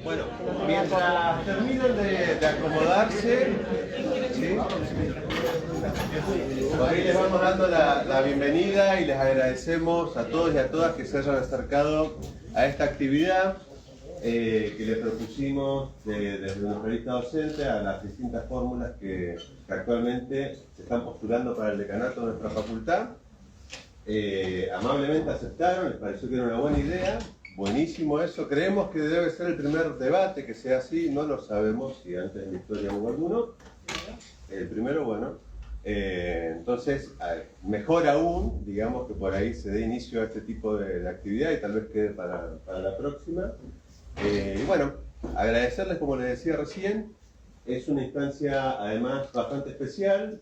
Bueno, mientras terminan de acomodarse, ¿sí? Por ahí les vamos dando la bienvenida y les agradecemos a todos y a todas que se hayan acercado a esta actividad que les propusimos desde una revista docente a las distintas fórmulas que actualmente se están postulando para el decanato de nuestra facultad. Amablemente aceptaron, les pareció que era una buena idea. Buenísimo eso, creemos que debe ser el primer debate que sea así, no lo sabemos si antes en la historia hubo alguno. El primero, bueno. Entonces, mejor aún, digamos que por ahí se dé inicio a este tipo de actividad y tal vez quede para la próxima. Y bueno, agradecerles, como les decía recién, es una instancia además bastante especial,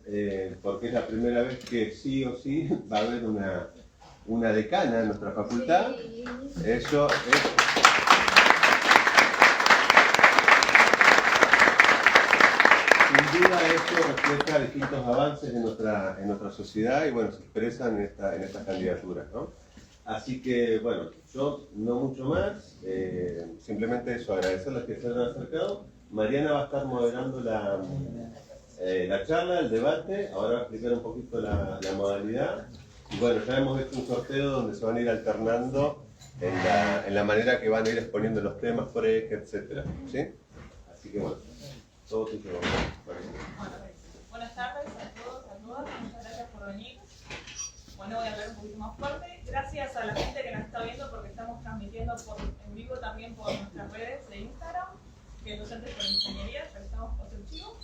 porque es la primera vez que sí o sí va a haber una decana en nuestra facultad. Eso es... Sin duda eso refleja distintos avances en nuestra sociedad y bueno, se expresan en estas candidaturas, ¿no? Así que bueno, yo no mucho más, simplemente eso, agradecerles que se hayan acercado. Mariana va a estar moderando la charla, el debate, ahora va a explicar un poquito la modalidad. Y bueno, ya hemos hecho un sorteo donde se van a ir alternando en la manera que van a ir exponiendo los temas por eje, etc. ¿Sí? Así que bueno, todo tuyo. Buenas tardes a todos, a todas, muchas gracias por venir. Bueno, voy a hablar un poquito más fuerte. Gracias a la gente que nos está viendo porque estamos transmitiendo en vivo también por nuestras redes de Instagram, que es Docentes por Ingeniería, ya que estamos con el chivo.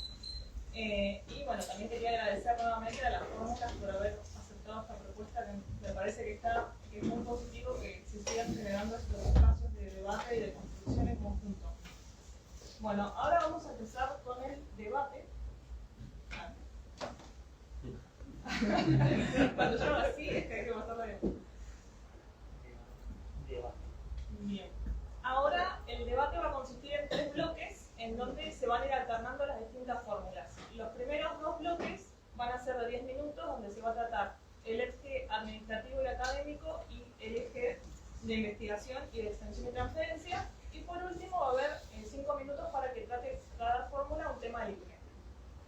Y bueno, también quería agradecer nuevamente a las fórmulas por haber aceptado esta propuesta, que me parece que es muy positivo que se sigan generando estos espacios de debate y de construcción en conjunto. Bueno, ahora vamos a empezar con el debate. Cuando yo hago así es que hay que pasarlo bien. Bien. Ahora el debate va a consistir en 3 bloques en donde se van a ir alternando las distintas fórmulas. Los primeros 2 bloques van a ser de 10 minutos, donde se va a tratar el eje administrativo y académico y el eje de investigación y de extensión y transferencia. Y por último va a haber 5 minutos para que trate cada fórmula un tema libre.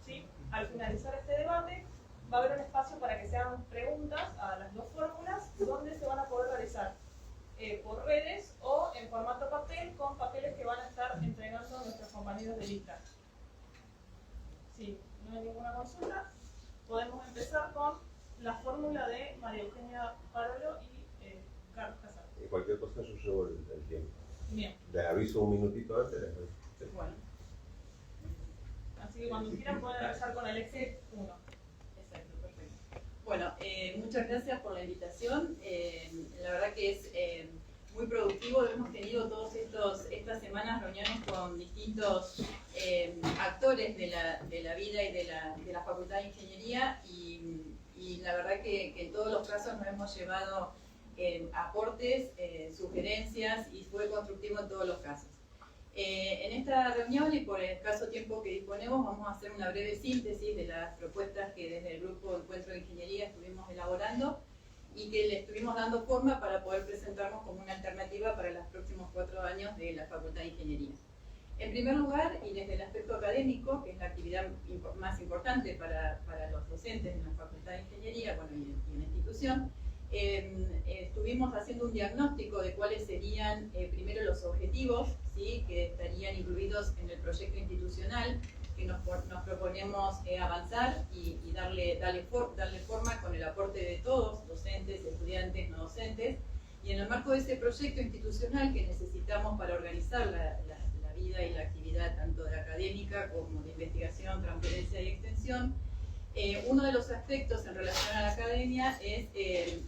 ¿Sí? Al finalizar este debate va a haber un espacio para que se hagan preguntas a las 2 fórmulas, donde se van a poder realizar por redes o en formato papel, con papeles que van a estar entregando nuestros compañeros de lista. Si no hay ninguna consulta, podemos empezar con la fórmula de María Eugenia Parolo y Carlos Casal. Y cualquier cosa yo llevo el tiempo. Bien. Les aviso un minutito antes. Sí. Bueno. Así que cuando quieran pueden empezar con el eje 1. Exacto, perfecto. Bueno, muchas gracias por la invitación. La verdad que es muy productivo. Hemos tenido todas estas semanas reuniones con distintos actores de la vida y de la Facultad de Ingeniería y la verdad que en todos los casos nos hemos llevado aportes, sugerencias y fue constructivo en todos los casos. En esta reunión y por el escaso tiempo que disponemos vamos a hacer una breve síntesis de las propuestas que desde el Grupo Encuentro de Ingeniería estuvimos elaborando y que le estuvimos dando forma para poder presentarnos como una alternativa para los próximos 4 años de la Facultad de Ingeniería. En primer lugar, y desde el aspecto académico, que es la actividad más importante para los docentes en la Facultad de Ingeniería, bueno, y en la institución, estuvimos haciendo un diagnóstico de cuáles serían primero los objetivos, ¿sí?, que estarían incluidos en el proyecto institucional que nos proponemos avanzar y darle forma con el aporte de todos, docentes, estudiantes, no docentes, y en el marco de ese proyecto institucional que necesitamos para organizar la vida y la actividad tanto de académica como de investigación, transferencia y extensión. Uno de los aspectos en relación a la academia es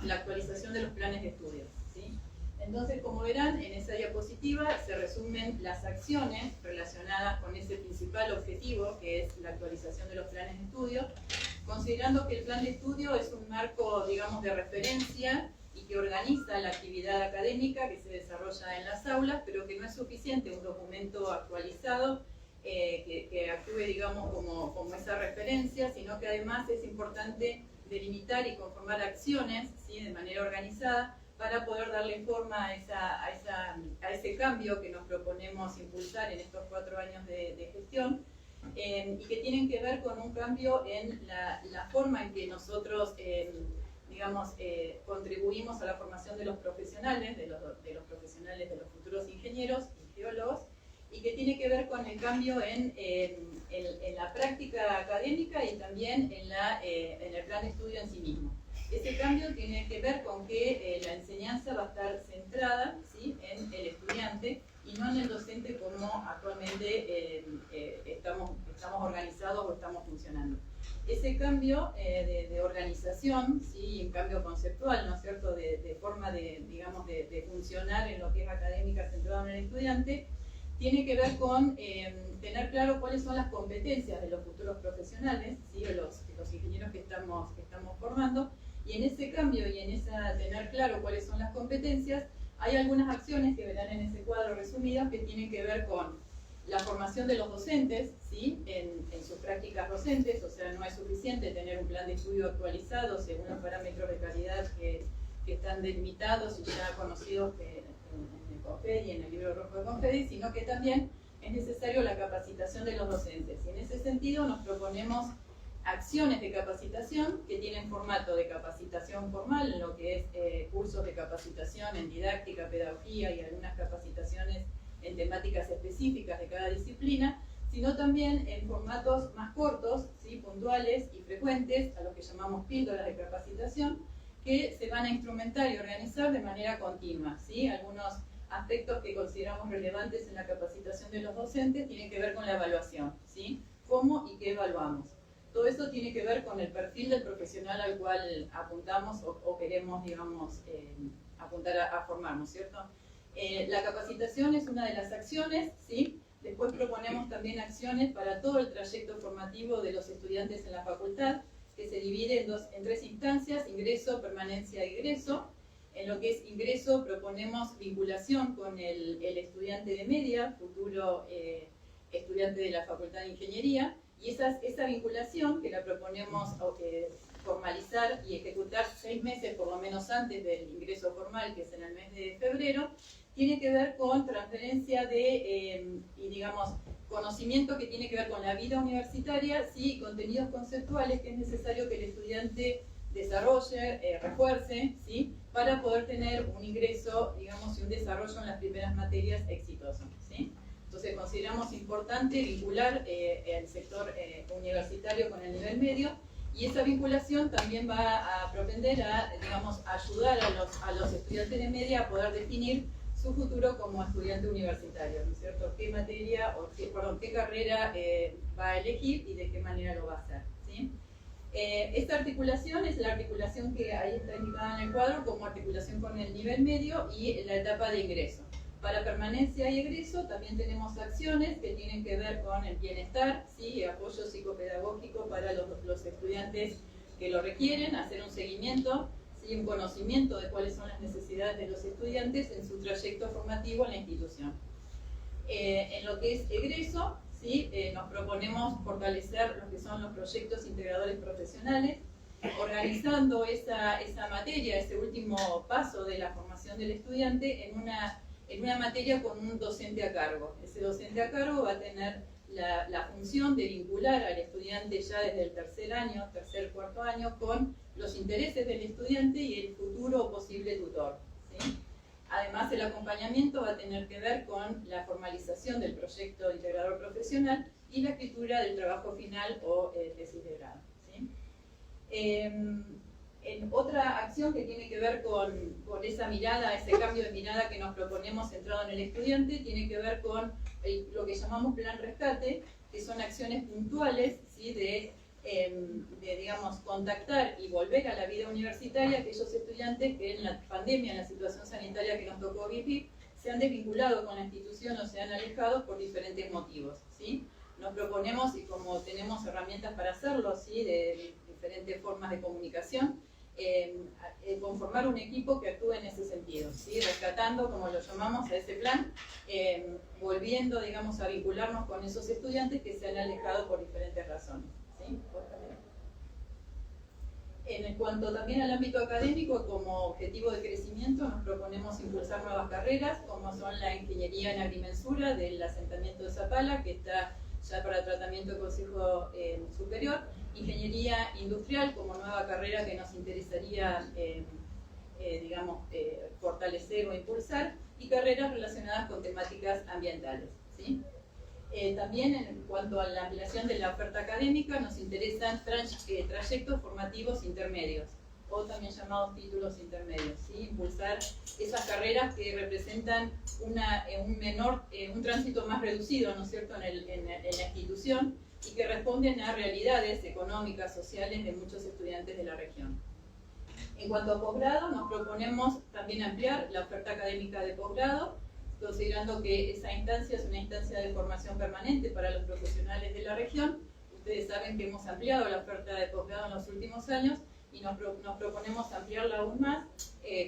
la actualización de los planes de estudio, ¿sí? Entonces, como verán, en esa diapositiva se resumen las acciones relacionadas con ese principal objetivo, que es la actualización de los planes de estudio, considerando que el plan de estudio es un marco, digamos, de referencia y que organiza la actividad académica que se desarrolla en las aulas, pero que no es suficiente un documento actualizado que actúe, digamos, como esa referencia, sino que además es importante delimitar y conformar acciones, ¿sí?, de manera organizada para poder darle forma a ese cambio que nos proponemos impulsar en estos 4 años de gestión, y que tienen que ver con un cambio en la forma en que nosotros contribuimos a la formación de los profesionales, de los futuros ingenieros y geólogos, y que tiene que ver con el cambio en la práctica académica y también en el plan de estudio en sí mismo. Ese cambio tiene que ver con que la enseñanza va a estar centrada, ¿sí?, en el estudiante y no en el docente como actualmente estamos organizados o estamos funcionando. Ese cambio de organización, ¿sí?, un cambio conceptual, ¿no es cierto?, de forma de funcionar en lo que es académica centrada en el estudiante, tiene que ver con tener claro cuáles son las competencias de los futuros profesionales, ¿sí?, o los ingenieros que estamos formando, y en ese cambio y en tener claro cuáles son las competencias, hay algunas acciones que verán en ese cuadro resumidas que tienen que ver con la formación de los docentes, ¿sí?, en sus prácticas docentes. O sea, no es suficiente tener un plan de estudio actualizado según los parámetros de calidad que están delimitados y ya conocidos en el CONFEDI y en el libro rojo de CONFEDI, sino que también es necesario la capacitación de los docentes. Y en ese sentido nos proponemos acciones de capacitación que tienen formato de capacitación formal, en lo que es cursos de capacitación en didáctica, pedagogía y algunas capacitaciones en temáticas específicas de cada disciplina, sino también en formatos más cortos, ¿sí?, puntuales y frecuentes, a los que llamamos píldoras de capacitación, que se van a instrumentar y organizar de manera continua, ¿sí? Algunos aspectos que consideramos relevantes en la capacitación de los docentes tienen que ver con la evaluación, ¿sí? ¿Cómo y qué evaluamos? Todo eso tiene que ver con el perfil del profesional al cual apuntamos o queremos, digamos, apuntar a formarnos, ¿cierto? La capacitación es una de las acciones, ¿sí? Después proponemos también acciones para todo el trayecto formativo de los estudiantes en la facultad, que se divide en 3 instancias: ingreso, permanencia y egreso. En lo que es ingreso proponemos vinculación con el estudiante de media, futuro estudiante de la Facultad de Ingeniería, y esa vinculación que la proponemos formalizar y ejecutar 6 meses por lo menos antes del ingreso formal, que es en el mes de febrero, tiene que ver con transferencia de, conocimiento que tiene que ver con la vida universitaria, sí, contenidos conceptuales que es necesario que el estudiante desarrolle, refuerce, ¿sí?, para poder tener un ingreso, digamos, y un desarrollo en las primeras materias exitoso, ¿sí? Entonces consideramos importante vincular el sector universitario con el nivel medio, y esa vinculación también va a propender a, digamos, ayudar a los estudiantes de media a poder definir su futuro como estudiante universitario, ¿no es cierto? ¿Qué materia, qué carrera va a elegir y de qué manera lo va a hacer, ¿sí? Esta articulación es la articulación que ahí está indicada en el cuadro como articulación con el nivel medio y la etapa de ingreso. Para permanencia y egreso también tenemos acciones que tienen que ver con el bienestar, ¿sí?, apoyo psicopedagógico para los estudiantes que lo requieren, hacer un seguimiento, ¿sí?, un conocimiento de cuáles son las necesidades de los estudiantes en su trayecto formativo en la institución. En lo que es egreso, ¿sí?, nos proponemos fortalecer lo que son los proyectos integradores profesionales, organizando esa materia, ese último paso de la formación del estudiante en una materia con un docente a cargo. Ese docente a cargo va a tener la función de vincular al estudiante ya desde el cuarto año, con los intereses del estudiante y el futuro o posible tutor, ¿sí? Además, el acompañamiento va a tener que ver con la formalización del proyecto integrador profesional y la escritura del trabajo final o tesis de grado, ¿sí? En otra acción que tiene que ver con esa mirada, ese cambio de mirada que nos proponemos centrado en el estudiante, tiene que ver con lo que llamamos plan rescate, que son acciones puntuales, ¿sí?, de digamos, contactar y volver a la vida universitaria a aquellos estudiantes que en la pandemia, en la situación sanitaria que nos tocó vivir, se han desvinculado con la institución o se han alejado por diferentes motivos, ¿sí? Nos proponemos, y como tenemos herramientas para hacerlo, ¿sí?, de diferentes formas de comunicación, conformar un equipo que actúe en ese sentido, ¿sí?, rescatando, como lo llamamos, a ese plan, volviendo, digamos, a vincularnos con esos estudiantes que se han alejado por diferentes razones, ¿sí? En cuanto también al ámbito académico, como objetivo de crecimiento, nos proponemos impulsar nuevas carreras, como son la ingeniería en agrimensura del asentamiento de Zapala, que está ya para tratamiento de Consejo Superior, ingeniería industrial como nueva carrera que nos interesaría fortalecer o impulsar, y carreras relacionadas con temáticas ambientales, ¿sí? También en cuanto a la ampliación de la oferta académica, nos interesan trayectos formativos intermedios, o también llamados títulos intermedios, ¿sí? Impulsar esas carreras que representan un tránsito más reducido, ¿no es cierto?, en la institución, y que responden a realidades económicas, sociales de muchos estudiantes de la región. En cuanto a posgrado, nos proponemos también ampliar la oferta académica de posgrado, considerando que esa instancia es una instancia de formación permanente para los profesionales de la región. Ustedes saben que hemos ampliado la oferta de posgrado en los últimos años y nos proponemos ampliarla aún más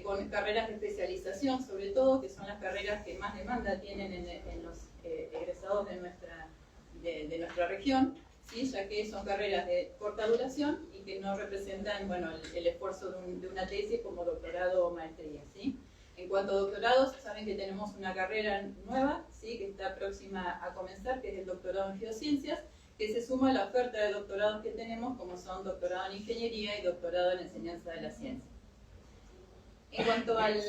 con carreras de especialización, sobre todo, que son las carreras que más demanda tienen en los egresados de nuestra región, ¿sí? Ya que son carreras de corta duración y que no representan el esfuerzo de una tesis como doctorado o maestría, ¿sí? En cuanto a doctorados, saben que tenemos una carrera nueva, ¿sí?, que está próxima a comenzar, que es el doctorado en geociencias, que se suma a la oferta de doctorados que tenemos, como son doctorado en ingeniería y doctorado en enseñanza de la ciencia. En cuanto al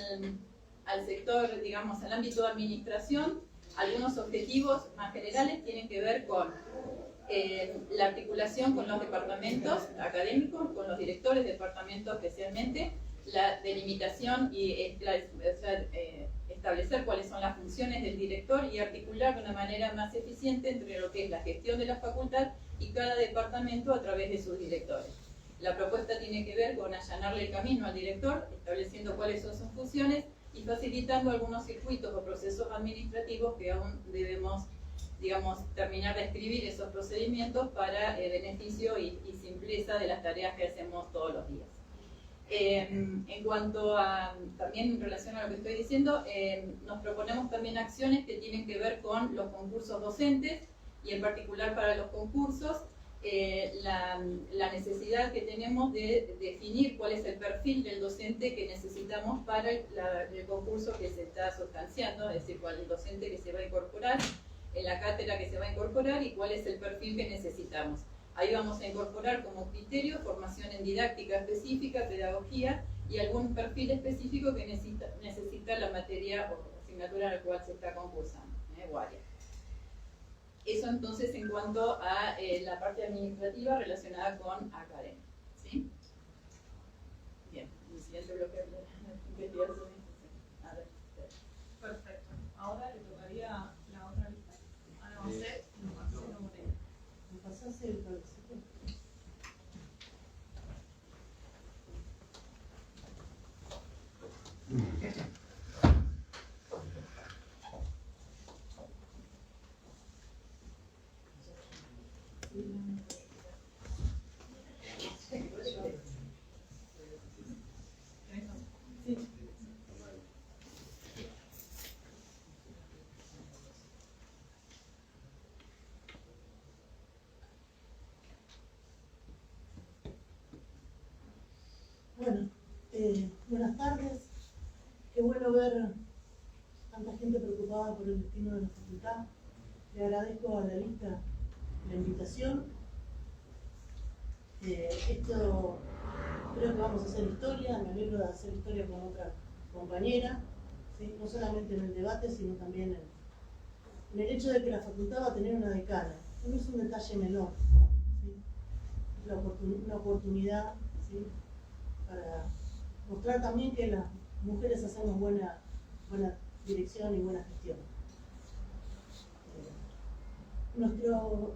sector, digamos, al ámbito de administración, algunos objetivos más generales tienen que ver con la articulación con los departamentos académicos, con los directores de departamentos especialmente, la delimitación y establecer cuáles son las funciones del director y articular de una manera más eficiente entre lo que es la gestión de la facultad y cada departamento a través de sus directores. La propuesta tiene que ver con allanarle el camino al director, estableciendo cuáles son sus funciones y facilitando algunos circuitos o procesos administrativos que aún debemos, digamos, terminar de escribir esos procedimientos para beneficio y simpleza de las tareas que hacemos todos los días. En cuanto a, también en relación a lo que estoy diciendo, nos proponemos también acciones que tienen que ver con los concursos docentes y en particular para los concursos, la necesidad que tenemos de definir cuál es el perfil del docente que necesitamos para el concurso que se está sustanciando, es decir, cuál es el docente que se va a incorporar, en la cátedra que se va a incorporar y cuál es el perfil que necesitamos. Ahí vamos a incorporar como criterio formación en didáctica específica, pedagogía y algún perfil específico que necesita la materia o asignatura en la cual se está concursando, o área. Eso entonces en cuanto a la parte administrativa relacionada con academia, ¿sí? Bien, el siguiente bloque de investigación. A ver. Perfecto. Ahora le tocaría la otra lista. Ana Macet y Marcelo Moreno. ¿Me pasás el cabecito? Bueno, buenas tardes. Qué bueno ver tanta gente preocupada por el destino de la facultad. Le agradezco a la lista la invitación. Esto creo que vamos a hacer historia. Me alegro de hacer historia con otra compañera, ¿sí? No solamente en el debate, sino también en el hecho de que la facultad va a tener una decana. No es un detalle menor, ¿sí? Es una oportunidad, ¿sí?, para mostrar también que las mujeres hacemos buena dirección y buena gestión. Nuestro...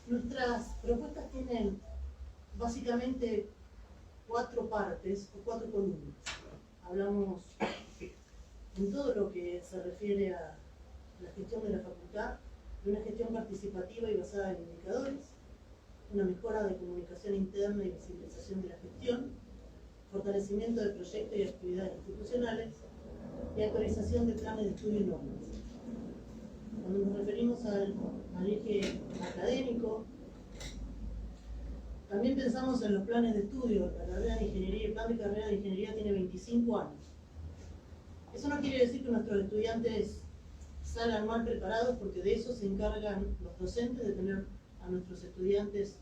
Nuestras propuestas tienen básicamente 4 partes o 4 columnas. Hablamos en todo lo que se refiere a la gestión de la facultad, de una gestión participativa y basada en indicadores, una mejora de comunicación interna y visibilización de la gestión, fortalecimiento de proyectos y actividades institucionales y actualización de planes de estudio y normas. Cuando nos referimos al eje académico, también pensamos en los planes de estudio. La carrera de ingeniería, el plan de carrera de ingeniería tiene 25 años. Eso no quiere decir que nuestros estudiantes salgan mal preparados, porque de eso se encargan los docentes, de tener a nuestros estudiantes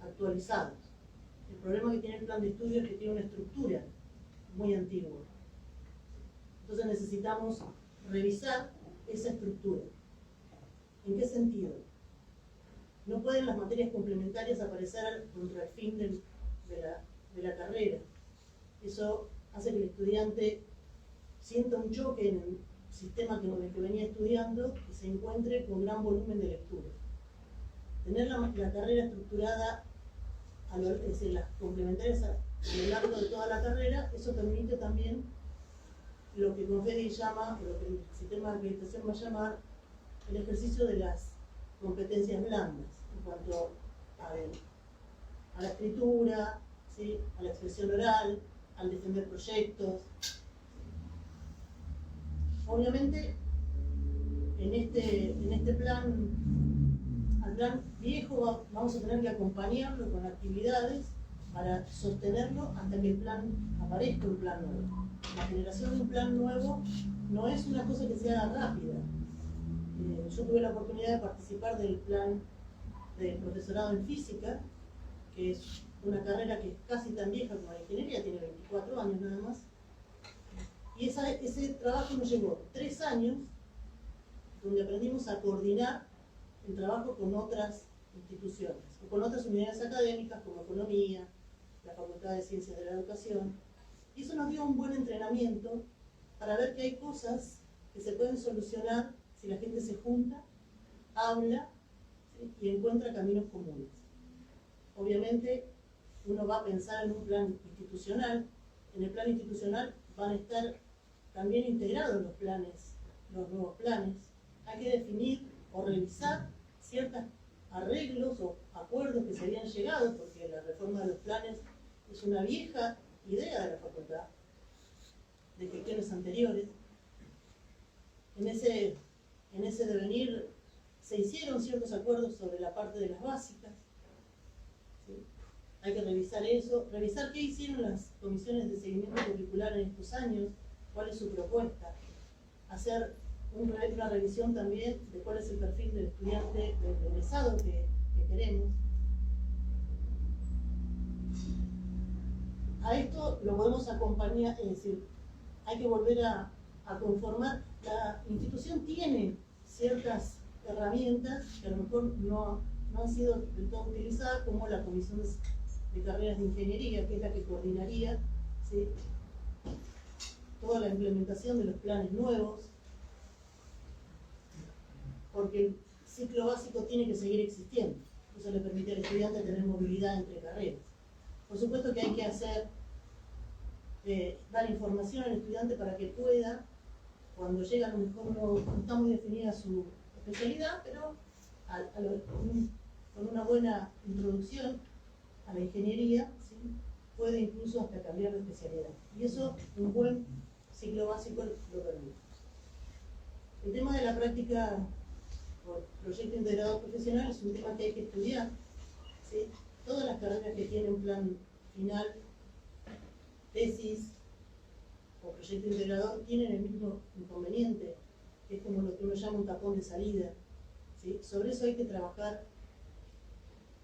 actualizados. El problema que tiene el plan de estudio es que tiene una estructura muy antigua. Entonces necesitamos revisar esa estructura. ¿En qué sentido? No pueden las materias complementarias aparecer contra el fin de la carrera. Eso hace que el estudiante sienta un choque en el sistema con el que venía estudiando y se encuentre con gran volumen de lectura. Tener la carrera estructurada, es decir, las complementarias a lo largo de toda la carrera, eso permite también lo que Confedi llama, o lo que el sistema de acreditación va a llamar, el ejercicio de las competencias blandas, en cuanto a la escritura, ¿sí?, a la expresión oral, al defender proyectos. Obviamente, en este plan, al plan viejo, vamos a tener que acompañarlo con actividades para sostenerlo hasta que el plan aparezca, un plan nuevo. La generación de un plan nuevo no es una cosa que sea rápida. Yo tuve la oportunidad de participar del plan de profesorado en física, que es una carrera que es casi tan vieja como la ingeniería, tiene 24 años nada más. Y ese trabajo nos llevó 3 años, donde aprendimos a coordinar el trabajo con otras instituciones, o con otras unidades académicas como Economía, la Facultad de Ciencias de la Educación. Y eso nos dio un buen entrenamiento para ver que hay cosas que se pueden solucionar si la gente se junta, habla, ¿sí?, y encuentra caminos comunes. Obviamente, uno va a pensar en un plan institucional. En el plan institucional van a estar también integrados los nuevos planes. Hay que definir o revisar ciertos arreglos o acuerdos que se habían llegado, porque la reforma de los planes es una vieja idea de la facultad, de gestiones anteriores. En ese devenir se hicieron ciertos acuerdos sobre la parte de las básicas, ¿sí? Hay que revisar eso, revisar qué hicieron las comisiones de seguimiento curricular en estos años, cuál es su propuesta, hacer una revisión también de cuál es el perfil del estudiante, del egresado que queremos. A esto lo podemos acompañar, es decir, hay que volver a conformar. La institución tiene ciertas herramientas que a lo mejor no han sido del todo utilizadas, como la Comisión de Carreras de Ingeniería, que es la que coordinaría, ¿sí?, toda la implementación de los planes nuevos, porque el ciclo básico tiene que seguir existiendo. Eso le permite al estudiante tener movilidad entre carreras. Por supuesto que hay que dar información al estudiante para que pueda, cuando llega, a lo mejor no está muy definida su especialidad, pero con una buena introducción a la ingeniería, ¿sí?, puede incluso hasta cambiar de especialidad. Y eso, un buen ciclo básico lo permite. El tema de la práctica por proyecto integrador profesional es un tema que hay que estudiar, ¿sí? Todas las carreras que tienen plan final, tesis o proyecto integrador tienen el mismo inconveniente, que es como lo que uno llama un tapón de salida, ¿sí? Sobre eso hay que trabajar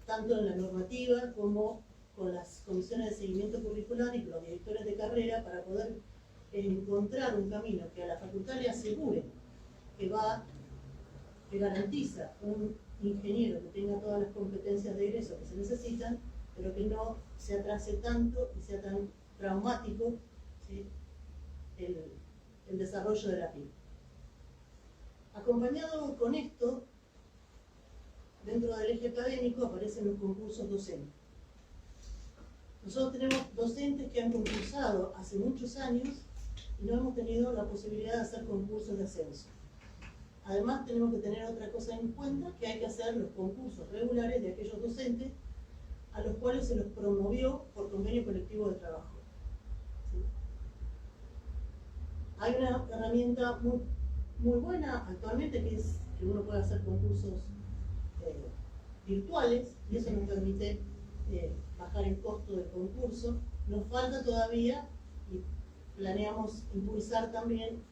tanto en la normativa como con las comisiones de seguimiento curricular y con los directores de carrera, para poder encontrar un camino que a la facultad le asegure que garantiza un ingeniero que tenga todas las competencias de egreso que se necesitan, pero que no se atrase tanto y sea tan traumático, ¿sí?, el desarrollo de la PYME. Acompañado con esto, dentro del eje académico aparecen los concursos docentes. Nosotros tenemos docentes que han concursado hace muchos años y no hemos tenido la posibilidad de hacer concursos de ascenso. Además, tenemos que tener otra cosa en cuenta, que hay que hacer los concursos regulares de aquellos docentes a los cuales se los promovió por convenio colectivo de trabajo. ¿Sí? Hay una herramienta muy buena actualmente que es que uno puede hacer concursos virtuales y eso nos permite bajar el costo del concurso. Nos falta todavía y planeamos impulsar también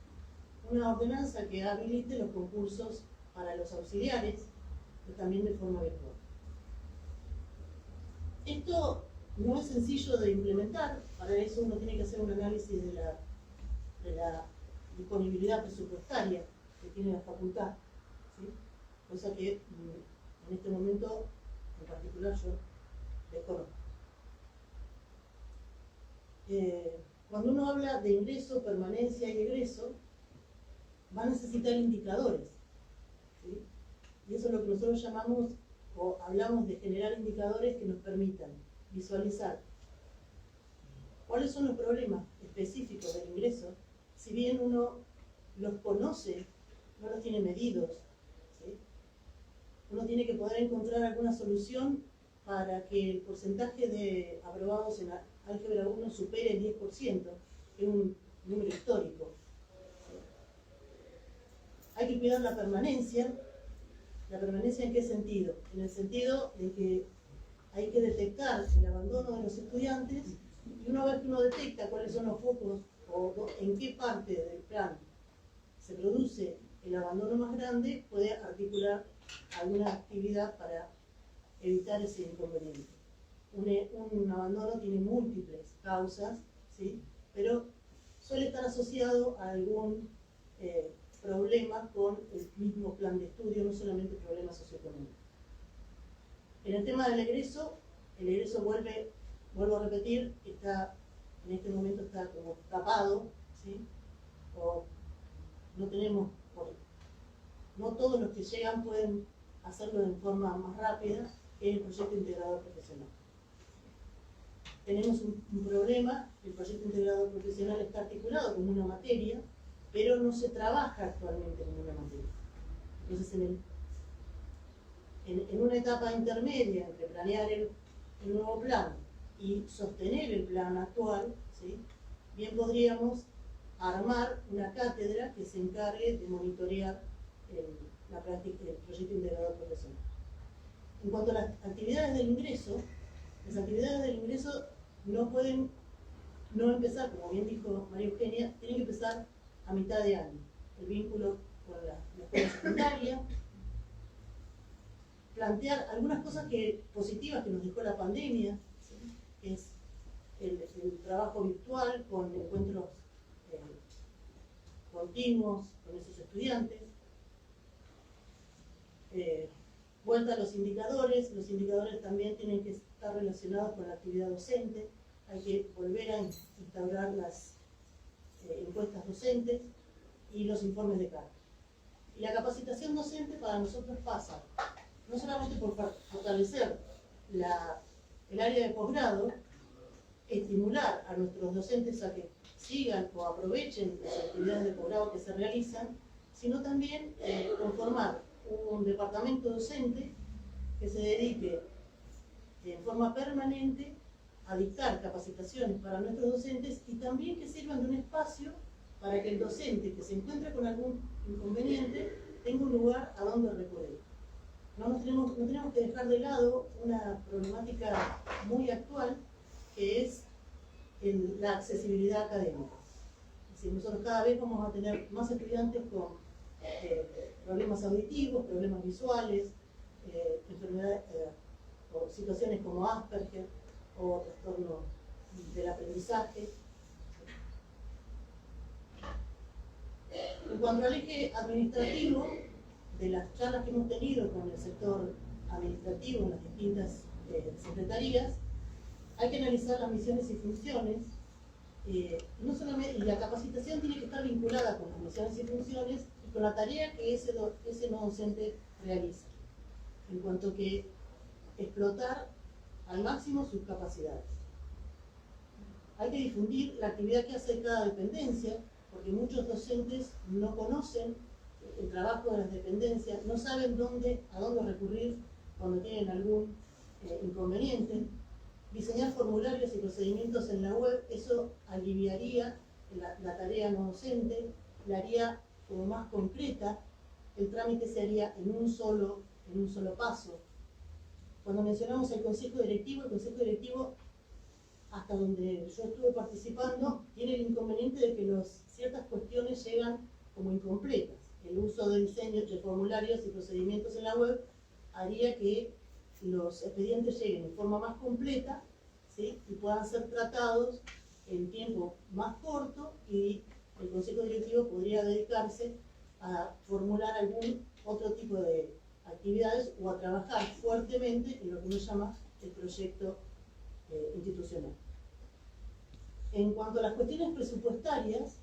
una ordenanza que habilite los concursos para los auxiliares, pero también de forma virtual. Esto no es sencillo de implementar, para eso uno tiene que hacer un análisis de la disponibilidad presupuestaria que tiene la facultad, ¿sí? Cosa que en este momento en particular yo desconozco. Cuando uno habla de ingreso, permanencia y egreso, va a necesitar indicadores, ¿sí? Y eso es lo que nosotros llamamos o hablamos de generar indicadores que nos permitan visualizar cuáles son los problemas específicos del ingreso, si bien uno los conoce, no los tiene medidos, ¿sí? Uno tiene que poder encontrar alguna solución para que el porcentaje de aprobados en álgebra 1 supere el 10%, que es un número histórico. ¿Sí? Hay que cuidar la permanencia. ¿La permanencia en qué sentido? En el sentido de que hay que detectar el abandono de los estudiantes y una vez que uno detecta cuáles son los focos o en qué parte del plan se produce el abandono más grande, puede articular alguna actividad para evitar ese inconveniente. Un abandono tiene múltiples causas, ¿sí? Pero suele estar asociado a algún problema con el mismo plan de estudio, no solamente problemas socioeconómicos. En el tema del egreso, el egreso vuelvo a repetir, en este momento está como tapado, ¿sí? O no tenemos, no todos los que llegan pueden hacerlo de forma más rápida en el proyecto integrador profesional. Tenemos un problema, el proyecto integrador profesional está articulado como una materia, pero no se trabaja actualmente como una materia. Entonces, en una etapa intermedia entre planear el nuevo plan y sostener el plan actual, ¿sí? Bien podríamos armar una cátedra que se encargue de monitorear la práctica del proyecto integrador profesional. En cuanto a las actividades del ingreso, las actividades del ingreso no pueden no empezar, como bien dijo María Eugenia, tienen que empezar a mitad de año. El vínculo con la escuela secundaria, plantear algunas cosas positivas que nos dejó la pandemia, ¿sí? Que es el trabajo virtual con encuentros continuos con esos estudiantes. Vuelta a los indicadores también tienen que estar relacionados con la actividad docente, hay que volver a instaurar las encuestas docentes y los informes de carga. Y la capacitación docente para nosotros pasa no solamente por fortalecer el área de posgrado, estimular a nuestros docentes a que sigan o aprovechen las actividades de posgrado que se realizan, sino también conformar un departamento docente que se dedique en forma permanente a dictar capacitaciones para nuestros docentes y también que sirvan de un espacio para que el docente que se encuentre con algún inconveniente tenga un lugar a donde recurrir. No tenemos que dejar de lado una problemática muy actual que es la accesibilidad académica. Es decir, nosotros cada vez vamos a tener más estudiantes con problemas auditivos, problemas visuales, enfermedades o situaciones como Asperger o trastorno del aprendizaje. En cuanto al eje administrativo, de las charlas que hemos tenido con el sector administrativo en las distintas secretarías, hay que analizar las misiones y funciones. No solamente, y la capacitación tiene que estar vinculada con las misiones y funciones y con la tarea que ese no docente realiza, en cuanto que explotar al máximo sus capacidades. Hay que difundir la actividad que hace cada dependencia, porque muchos docentes no conocen el trabajo de las dependencias, no saben a dónde recurrir cuando tienen algún inconveniente. Diseñar formularios y procedimientos en la web, eso aliviaría la tarea no docente, la haría como más concreta, el trámite se haría en un solo paso. Cuando mencionamos el consejo directivo, hasta donde yo estuve participando, tiene el inconveniente de que ciertas cuestiones llegan como incompletas. El uso de diseños de formularios y procedimientos en la web haría que los expedientes lleguen en forma más completa, ¿sí? Y puedan ser tratados en tiempo más corto, y el consejo directivo podría dedicarse a formular algún otro tipo de actividades o a trabajar fuertemente en lo que uno llama el proyecto institucional. En cuanto a las cuestiones presupuestarias,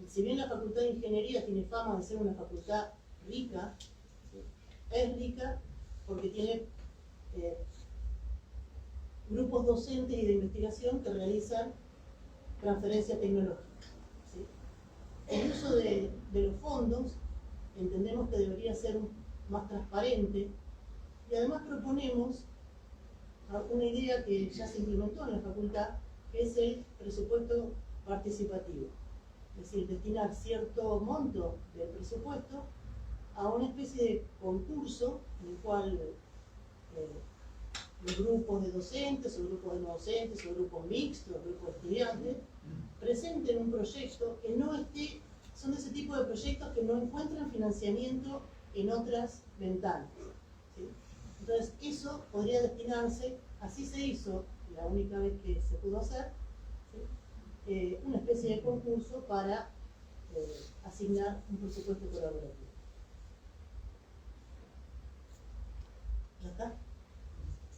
si bien la Facultad de Ingeniería tiene fama de ser una facultad rica, ¿sí? Es rica porque tiene grupos docentes y de investigación que realizan transferencia tecnológica, ¿sí? El uso de los fondos entendemos que debería ser más transparente, y además proponemos una idea que ya se implementó en la facultad, que es el presupuesto participativo. Es decir, destinar cierto monto del presupuesto a una especie de concurso en el cual los grupos de docentes, o grupos de no docentes, o grupos mixtos, grupos de estudiantes, presenten un proyecto que no esté, son de ese tipo de proyectos que no encuentran financiamiento en otras ventanas, ¿sí? Entonces eso podría destinarse, así se hizo la única vez que se pudo hacer, ¿sí? Una especie de concurso para asignar un presupuesto colaborativo. ¿Ya está?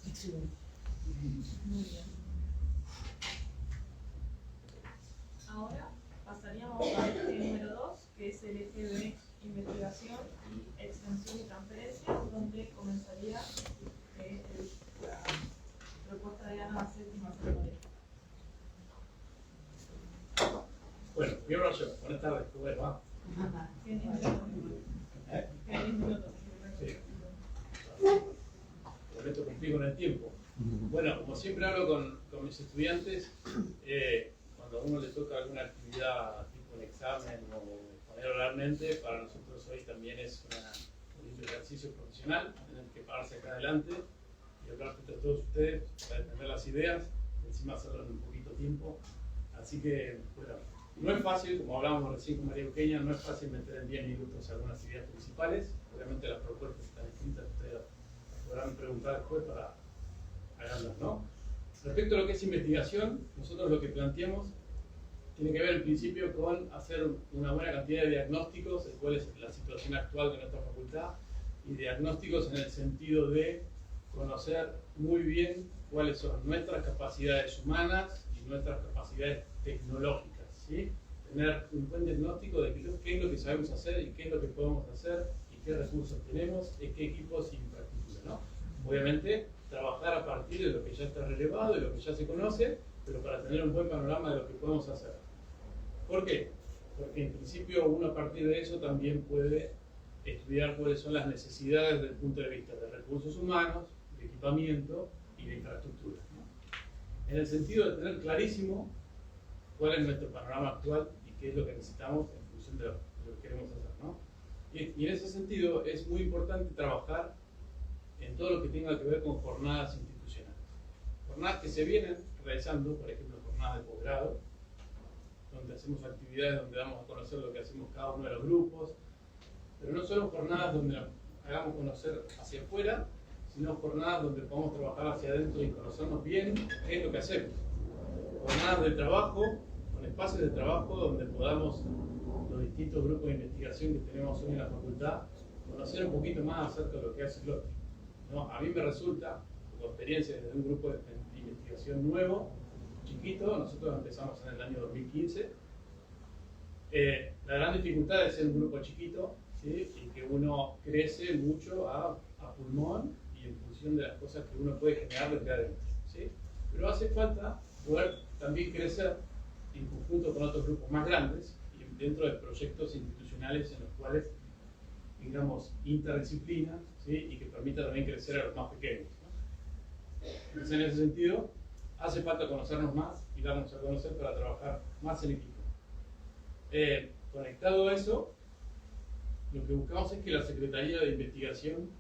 Excelente. Muy bien. Ahora pasaríamos al eje número 2, que es el eje de investigación y extensión y transferencia, donde comenzaría la propuesta de Ana Séptima Secundaria. Bueno, voy a hablar yo. Buenas tardes, ¿cómo les va? Tiene 10 minutos. Tiene 10 minutos. Sí. Prometo cumplir con el tiempo. Bueno, como siempre hablo con mis estudiantes, cuando a uno le toca alguna actividad tipo un examen o exponer oralmente, para nosotros hoy también es un ejercicio profesional, tener que pararse acá adelante y hablar frente a todos ustedes para defender las ideas, encima hacerlo en un poquito tiempo. Así que, bueno, no es fácil, como hablábamos recién con María Eugenia, no es fácil meter en 10 minutos algunas ideas principales. Obviamente las propuestas están escritas, ustedes las podrán preguntar después para hacerlas, ¿no? Respecto a lo que es investigación, nosotros lo que planteamos tiene que ver en principio con hacer una buena cantidad de diagnósticos de cuál es la situación actual de nuestra facultad, y diagnósticos en el sentido de conocer muy bien cuáles son nuestras capacidades humanas y nuestras capacidades tecnológicas, ¿sí? Tener un buen diagnóstico de qué es lo que sabemos hacer y qué es lo que podemos hacer y qué recursos tenemos, y qué equipos y infraestructura, ¿no? Obviamente, trabajar a partir de lo que ya está relevado, de lo que ya se conoce, pero para tener un buen panorama de lo que podemos hacer. ¿Por qué? Porque en principio uno a partir de eso también puede estudiar cuáles son las necesidades desde el punto de vista de recursos humanos, de equipamiento y de infraestructura, ¿no? En el sentido de tener clarísimo cuál es nuestro panorama actual y qué es lo que necesitamos en función de lo que queremos hacer, ¿no? Y en ese sentido es muy importante trabajar en todo lo que tenga que ver con jornadas institucionales. Jornadas que se vienen realizando, por ejemplo, jornadas de posgrado, donde hacemos actividades donde damos a conocer lo que hacemos cada uno de los grupos, pero no solo jornadas donde hagamos conocer hacia afuera, sino jornadas donde podamos trabajar hacia adentro y conocernos bien qué es lo que hacemos. Jornadas de trabajo, con espacios de trabajo donde podamos, los distintos grupos de investigación que tenemos hoy en la facultad, conocer un poquito más acerca de lo que hace el otro, ¿no? A mí me resulta, por experiencia desde un grupo de investigación nuevo, chiquito, nosotros empezamos en el año 2015, la gran dificultad de ser un grupo chiquito, ¿sí? Y que uno crece mucho a pulmón y en función de las cosas que uno puede generar desde adentro, ¿sí? Pero hace falta poder también crecer en conjunto con otros grupos más grandes y dentro de proyectos institucionales en los cuales tengamos interdisciplina, ¿sí? Y que permita también crecer a los más pequeños, ¿no? Entonces, en ese sentido, hace falta conocernos más y darnos a conocer para trabajar más en equipo. Conectado a eso, lo que buscamos es que la Secretaría de Investigación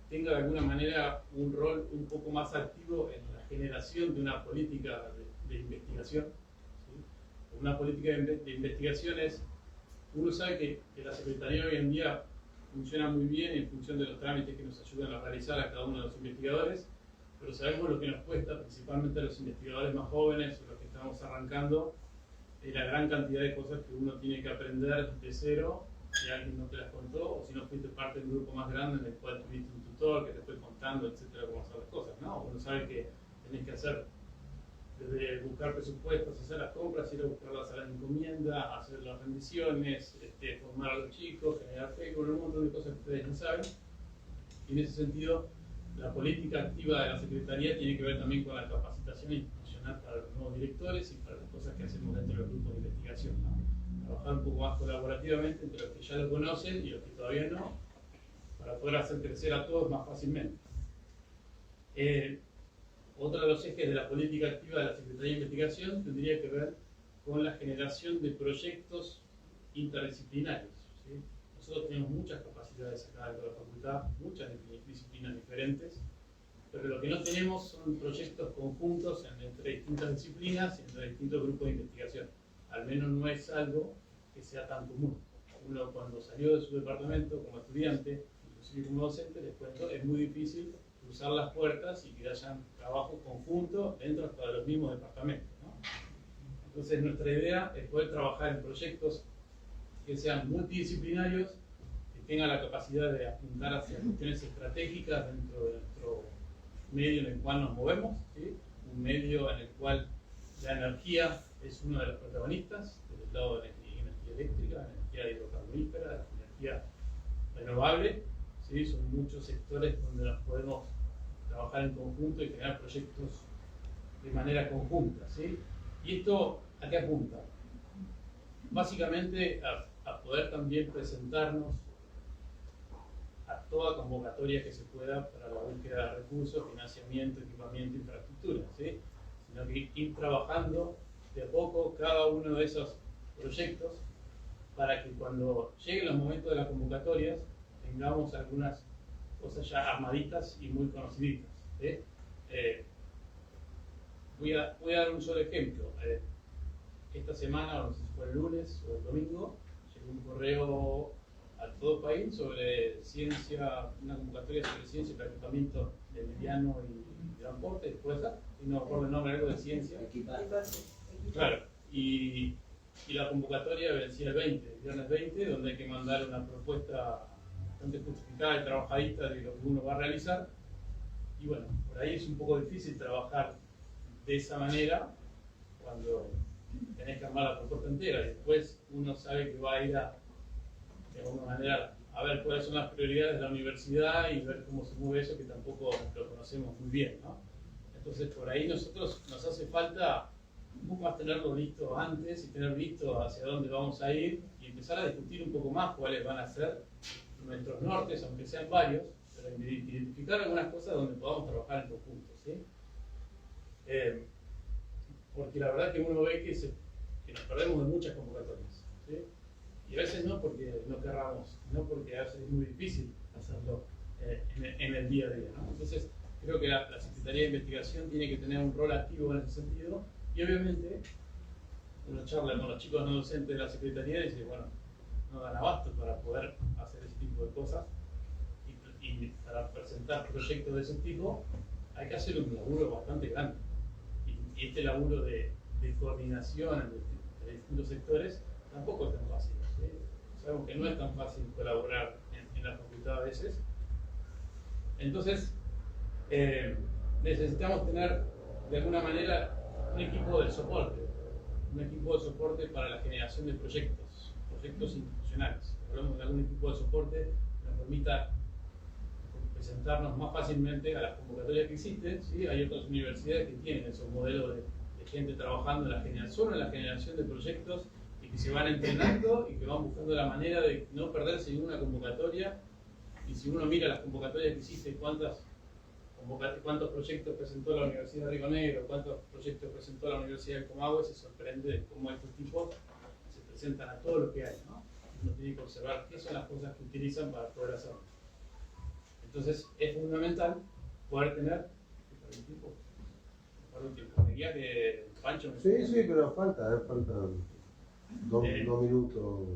tenga de alguna manera un rol un poco más activo en la generación de una política de investigación. ¿Sí? Una política de investigación es, uno sabe que la Secretaría hoy en día funciona muy bien en función de los trámites que nos ayudan a realizar a cada uno de los investigadores, pero sabemos lo que nos cuesta, principalmente a los investigadores más jóvenes o los que estamos arrancando, la gran cantidad de cosas que uno tiene que aprender de cero si alguien no te las contó, o si no fuiste parte de un grupo más grande en el cual tuviste un tutor que te fue contando, etcétera, cómo hacer las cosas, ¿no? Uno sabe que tenés que hacer, desde buscar presupuestos, hacer las compras, ir a buscar la sala de encomienda, hacer las rendiciones, formar a los chicos, generar Facebook, un montón de cosas que ustedes no saben. Y en ese sentido, la política activa de la Secretaría tiene que ver también con la capacitación institucional para los nuevos directores y para las cosas que hacemos dentro de los grupos de investigación, ¿no? Trabajar un poco más colaborativamente entre los que ya lo conocen y los que todavía no, para poder hacer crecer a todos más fácilmente. Otro de los ejes de la política activa de la Secretaría de Investigación tendría que ver con la generación de proyectos interdisciplinarios, ¿sí? Nosotros tenemos muchas capacidades acá dentro de la facultad, muchas disciplinas diferentes, pero lo que no tenemos son proyectos conjuntos entre distintas disciplinas y entre distintos grupos de investigación. Al menos no es algo que sea tan común. Uno cuando salió de su departamento como estudiante, inclusive como docente, les cuento, es muy difícil cruzar las puertas y que hayan trabajo conjunto dentro hasta de los mismos departamentos, ¿no? Entonces nuestra idea es poder trabajar en proyectos que sean multidisciplinarios, que tengan la capacidad de apuntar hacia cuestiones estratégicas dentro de nuestro medio en el cual nos movemos, ¿sí? Un medio en el cual la energía es uno de los protagonistas, desde el lado de la energía eléctrica, la energía hidrocarburífera, la energía renovable, ¿sí? Son muchos sectores donde nos podemos trabajar en conjunto y crear proyectos de manera conjunta, ¿sí? ¿Y esto a qué apunta? Básicamente a poder también presentarnos a toda convocatoria que se pueda para la búsqueda de recursos, financiamiento, equipamiento, infraestructura, ¿sí? Sino que ir trabajando de a poco cada uno de esos proyectos para que cuando lleguen los momentos de las convocatorias tengamos algunas cosas ya armaditas y muy conociditas, ¿sí? Voy a dar un solo ejemplo. Esta semana, no sé si fue el lunes o el domingo, llegó un correo a todo el país sobre ciencia, una convocatoria sobre ciencia para equipamiento de mediano y gran porte, después, y no recuerdo el nombre, algo de ciencia. Claro, y la convocatoria vencía el viernes 20, donde hay que mandar una propuesta bastante justificada y trabajadita de lo que uno va a realizar. Y bueno, por ahí es un poco difícil trabajar de esa manera cuando tenés que armar la propuesta entera y después uno sabe que va a ir de alguna manera a ver cuáles son las prioridades de la universidad y ver cómo se mueve eso, que tampoco lo conocemos muy bien, ¿no? Entonces por ahí nosotros nos hace falta un poco más tenerlo listo antes y tener visto hacia dónde vamos a ir y empezar a discutir un poco más cuáles van a ser nuestros nortes, aunque sean varios, pero identificar algunas cosas donde podamos trabajar en conjunto, ¿sí? Porque la verdad que uno ve que nos perdemos de muchas convocatorias, ¿sí? Y a veces no porque no querramos, no porque a veces es muy difícil hacerlo en el día a día, ¿no? Entonces creo que la Secretaría de Investigación tiene que tener un rol activo en ese sentido y obviamente uno charla con los chicos no docentes de la Secretaría y dice, bueno, no dan abasto para poder hacer ese tipo de cosas y para presentar proyectos de ese tipo hay que hacer un laburo bastante grande. Y este laburo de coordinación entre distintos sectores tampoco es tan fácil, ¿sí? Sabemos que no es tan fácil colaborar en la facultad a veces. Entonces, necesitamos tener de alguna manera un equipo de soporte para la generación de proyectos institucionales. Hablamos de algún equipo de soporte que nos permita presentarnos más fácilmente a las convocatorias que existen, ¿sí? Hay otras universidades que tienen esos modelos de gente trabajando solo en la generación de proyectos y que se van entrenando y que van buscando la manera de no perderse ninguna convocatoria. Y si uno mira las convocatorias que existen, cuántas cuántos proyectos presentó la Universidad de Río Negro, cuántos proyectos presentó la Universidad de Comahue, se sorprende de cómo estos tipos se presentan a todo lo que hay, ¿no? Uno tiene que observar qué son las cosas que utilizan para poder hacerlo. Entonces es fundamental poder tener diría que Pancho me Sí, sí, pero faltan 2 minutos.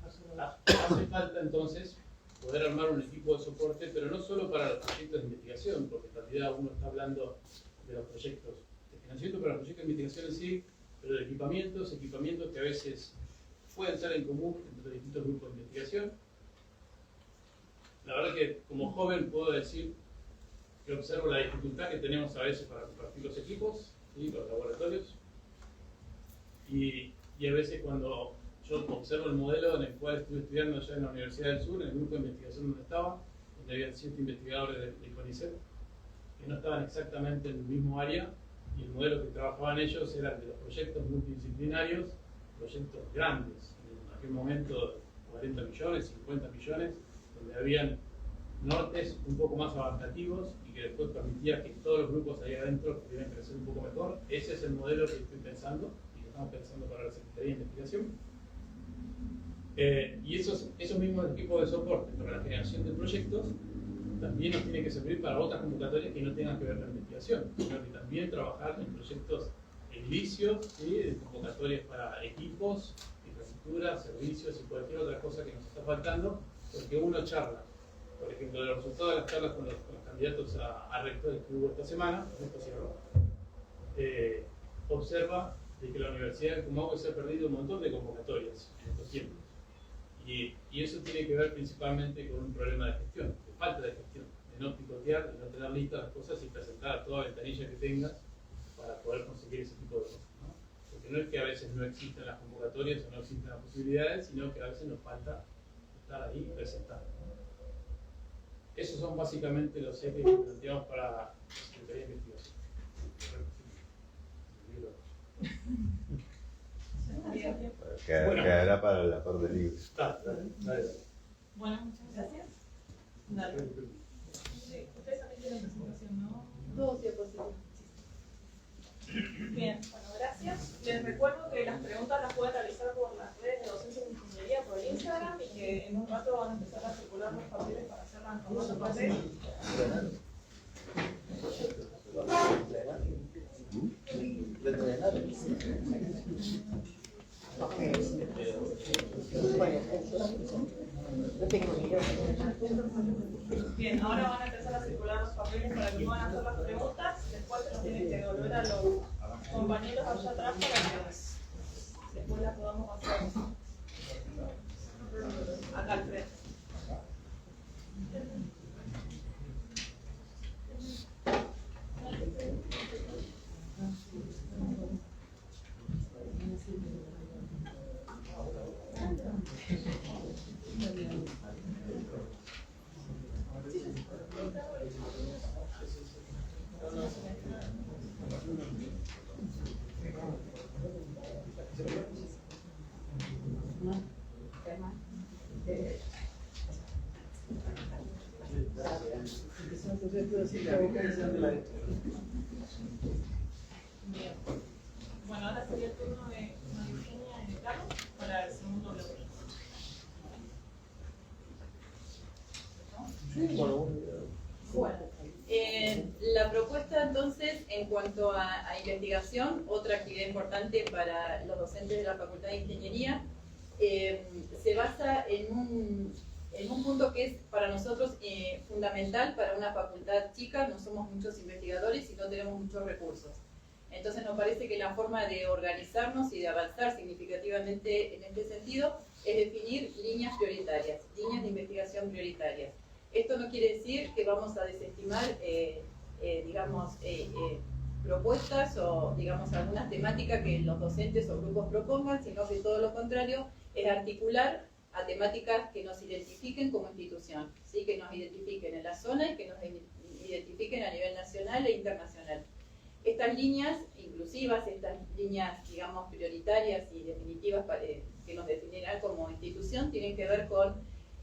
Hace falta entonces poder armar un equipo de soporte, pero no solo para los proyectos de investigación, porque en realidad uno está hablando de los proyectos de financiamiento para los proyectos de investigación en sí, pero de equipamientos que a veces pueden ser en común entre distintos grupos de investigación. La verdad que como joven puedo decir que observo la dificultad que tenemos a veces para compartir los equipos, ¿sí? Los laboratorios, y a veces cuando yo observo el modelo en el cual estuve estudiando allá en la Universidad del Sur, en el grupo de investigación donde estaba, donde había 7 investigadores de CONICET, que no estaban exactamente en el mismo área, y el modelo que trabajaban ellos era el de los proyectos multidisciplinarios, proyectos grandes, en aquel momento 40 millones, 50 millones, donde habían nortes un poco más abarcativos y que después permitía que todos los grupos ahí adentro pudieran crecer un poco mejor. Ese es el modelo que estoy pensando y que estamos pensando para la Secretaría de Investigación. Y esos mismos equipos de soporte para la generación de proyectos también nos tiene que servir para otras convocatorias que no tengan que ver con la investigación, sino que también trabajar en proyectos edilicios, ¿sí? De convocatorias para equipos, infraestructuras, servicios y cualquier otra cosa que nos está faltando, porque uno charla. Por ejemplo, de los resultados de las charlas con los candidatos a rectores que hubo esta semana, observa de que la Universidad de Comahue se ha perdido un montón de convocatorias en estos tiempos. Y eso tiene que ver principalmente con un problema de gestión, de falta de gestión, de no picotear, de no tener listas las cosas y presentar a toda ventanilla que tengas para poder conseguir ese tipo de cosas, ¿no? Porque no es que a veces no existen las convocatorias o no existen las posibilidades, sino que a veces nos falta estar ahí y presentar. Esos son básicamente los ejes que planteamos para la Secretaría de Investigación. Quedará para la parte libre. Bueno, muchas gracias. Dale. Ustedes también tienen presentación, ¿no? Todos diapositivas. Bien, bueno, gracias. Les recuerdo que las preguntas las pueden realizar por las redes de Docencia en Ingeniería, por el Instagram, y que en un rato van a empezar a circular los papeles para hacerla en formato papel. Bien, ahora van a empezar a circular los papeles para que puedan hacer las preguntas. Después se los tienen que devolver a los compañeros allá atrás para que después las podamos hacer acá al frente. Bien. Bueno, ahora sería el turno de María Eugenia y de Carlos para el segundo bloque. Bueno, la propuesta entonces en cuanto a investigación, otra actividad importante para los docentes de la Facultad de Ingeniería, se basa en un punto que es para nosotros fundamental para una facultad chica. No somos muchos investigadores y no tenemos muchos recursos. Entonces nos parece que la forma de organizarnos y de avanzar significativamente en este sentido es definir líneas prioritarias, líneas de investigación prioritarias. Esto no quiere decir que vamos a desestimar, propuestas o, digamos, algunas temáticas que los docentes o grupos propongan, sino que todo lo contrario es articular a temáticas que nos identifiquen como institución, ¿sí? Que nos identifiquen en la zona y que nos identifiquen a nivel nacional e internacional. Estas líneas inclusivas, estas líneas, digamos, prioritarias y definitivas que nos definirán como institución, tienen que ver con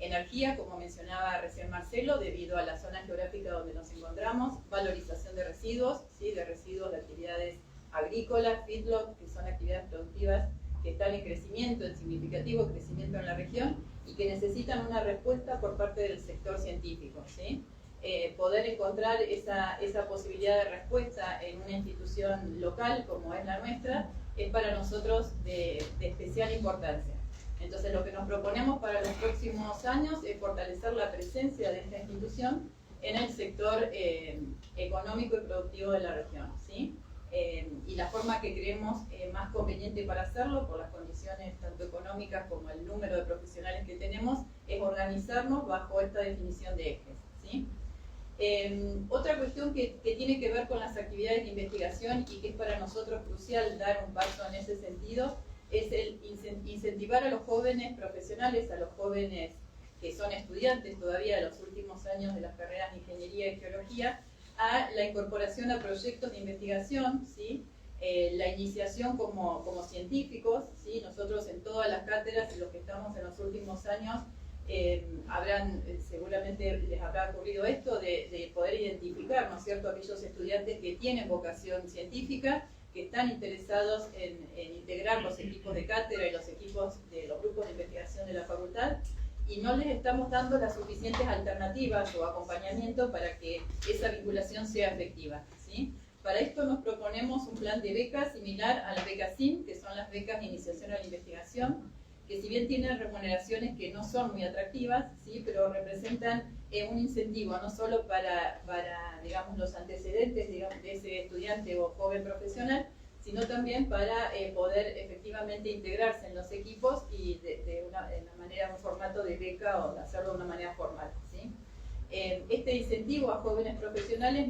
energía, como mencionaba recién Marcelo, debido a la zona geográfica donde nos encontramos, valorización de residuos, ¿sí? De residuos de actividades agrícolas, feedlot, que son actividades productivas que están en crecimiento, en significativo crecimiento en la región y que necesitan una respuesta por parte del sector científico, ¿sí? Poder encontrar esa posibilidad de respuesta en una institución local como es la nuestra es para nosotros de especial importancia. Entonces lo que nos proponemos para los próximos años es fortalecer la presencia de esta institución en el sector económico y productivo de la región, ¿sí? Y la forma que creemos más conveniente para hacerlo, por las condiciones tanto económicas como el número de profesionales que tenemos, es organizarnos bajo esta definición de ejes, ¿sí? Otra cuestión que tiene que ver con las actividades de investigación y que es para nosotros crucial dar un paso en ese sentido, es el incentivar a los jóvenes profesionales, a los jóvenes que son estudiantes todavía de los últimos años de las carreras de Ingeniería y Geología, a la incorporación a proyectos de investigación, ¿sí? La iniciación como científicos, ¿sí? Nosotros en todas las cátedras, en los que estamos en los últimos años, seguramente les habrá ocurrido esto de poder identificar, ¿no es cierto?, aquellos estudiantes que tienen vocación científica, que están interesados en integrar los equipos de cátedra y los equipos de los grupos de investigación de la facultad, y no les estamos dando las suficientes alternativas o acompañamiento para que esa vinculación sea efectiva, ¿sí? Para esto nos proponemos un plan de becas similar a la beca SIM, que son las becas de iniciación a la investigación, que si bien tienen remuneraciones que no son muy atractivas, ¿sí? Pero representan un incentivo no solo para digamos, los antecedentes, digamos, de ese estudiante o joven profesional, sino también para poder efectivamente integrarse en los equipos y de una manera, un formato de beca o de hacerlo de una manera formal, ¿sí? Este incentivo a jóvenes profesionales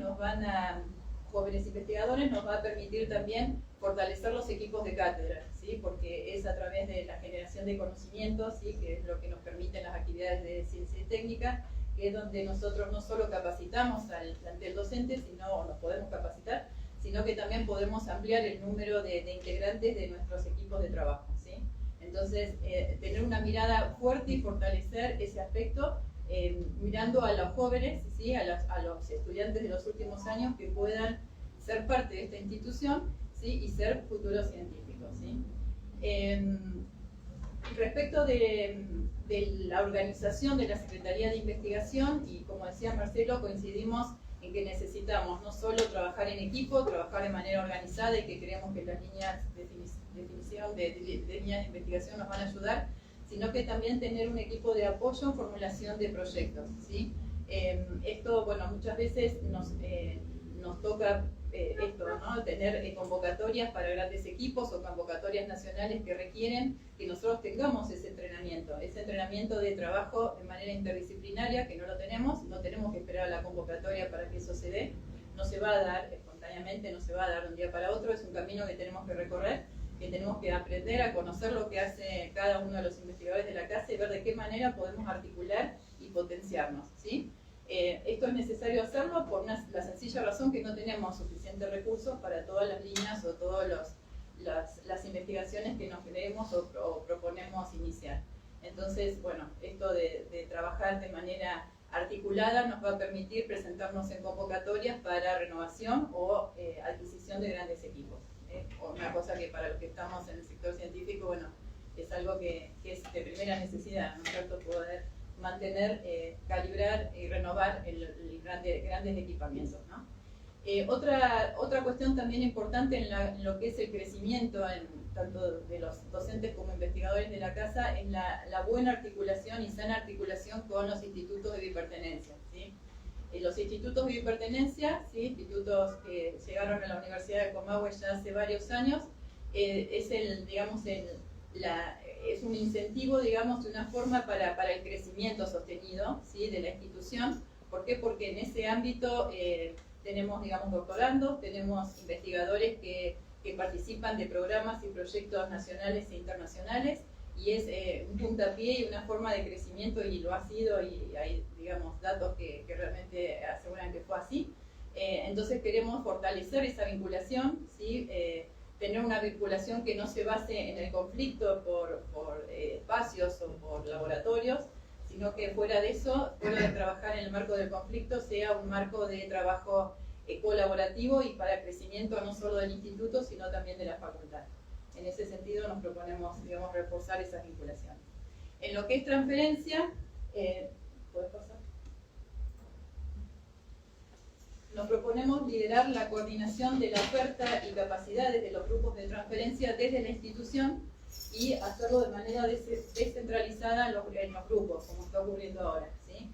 jóvenes investigadores nos va a permitir también fortalecer los equipos de cátedra, ¿sí? Porque es a través de la generación de conocimientos, ¿sí? Que es lo que nos permiten las actividades de ciencia y técnica, que es donde nosotros no solo capacitamos al plantel docente, sino nos podemos capacitar, sino que también podemos ampliar el número de integrantes de nuestros equipos de trabajo, ¿sí? Entonces, tener una mirada fuerte y fortalecer ese aspecto, mirando a los jóvenes, ¿sí? a los estudiantes de los últimos años que puedan ser parte de esta institución, ¿sí? Y ser futuros científicos, ¿sí? Respecto de la organización de la Secretaría de Investigación, y como decía Marcelo, coincidimos en que necesitamos no solo trabajar en equipo, trabajar de manera organizada, y que creemos que las líneas de definición de líneas de investigación nos van a ayudar, sino que también tener un equipo de apoyo en formulación de proyectos, ¿sí? Esto, bueno, muchas veces nos toca esto, ¿no? Tener convocatorias para grandes equipos o convocatorias nacionales que requieren que nosotros tengamos ese entrenamiento de trabajo de manera interdisciplinaria, que no lo tenemos, no tenemos que esperar a la convocatoria para que eso se dé, no se va a dar espontáneamente, no se va a dar de un día para otro, es un camino que tenemos que recorrer, que tenemos que aprender a conocer lo que hace cada uno de los investigadores de la casa y ver de qué manera podemos articular y potenciarnos, ¿sí? Esto es necesario hacerlo por la sencilla razón que no tenemos suficientes recursos para todas las líneas o todas las investigaciones que nos creemos o proponemos iniciar. Entonces, bueno, esto de trabajar de manera articulada nos va a permitir presentarnos en convocatorias para renovación o adquisición de grandes equipos. Una cosa que para los que estamos en el sector científico, bueno, es algo que es de primera necesidad, ¿no es cierto?, poder mantener, calibrar y renovar grandes equipamientos, ¿no? Otra cuestión también importante en lo que es el crecimiento tanto de los docentes como investigadores de la casa es la buena articulación y sana articulación con los institutos de bipertenencia, ¿sí? Los institutos de bipertenencia, ¿sí? Institutos que llegaron a la Universidad de Comahue ya hace varios años, es un incentivo, digamos, de una forma para el crecimiento sostenido, ¿sí? De la institución. ¿Por qué? Porque en ese ámbito tenemos, digamos, doctorandos, tenemos investigadores que participan de programas y proyectos nacionales e internacionales, y es un puntapié y una forma de crecimiento, y lo ha sido, y hay, digamos, datos que realmente aseguran que fue así. Entonces queremos fortalecer esa vinculación, ¿sí? Tener una vinculación que no se base en el conflicto por espacios o por laboratorios, sino que fuera de eso, fuera de trabajar en el marco del conflicto, sea un marco de trabajo colaborativo y para el crecimiento no solo del instituto, sino también de la facultad. En ese sentido nos proponemos, digamos, reforzar esas vinculaciones. En lo que es transferencia, ¿puedes pasar? Nos proponemos liderar la coordinación de la oferta y capacidades de los grupos de transferencia desde la institución y hacerlo de manera descentralizada en los grupos, como está ocurriendo ahora, ¿sí?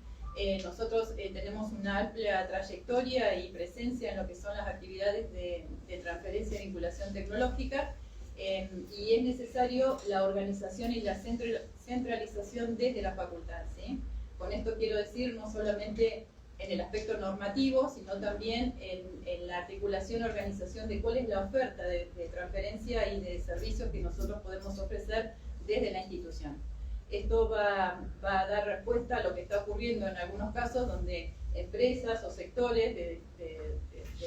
Nosotros tenemos una amplia trayectoria y presencia en lo que son las actividades de transferencia y vinculación tecnológica, y es necesario la organización y la centralización desde la facultad, ¿sí? Con esto quiero decir no solamente en el aspecto normativo, sino también en la articulación y organización de cuál es la oferta de transferencia y de servicios que nosotros podemos ofrecer desde la institución. Esto va a dar respuesta a lo que está ocurriendo en algunos casos donde empresas o sectores de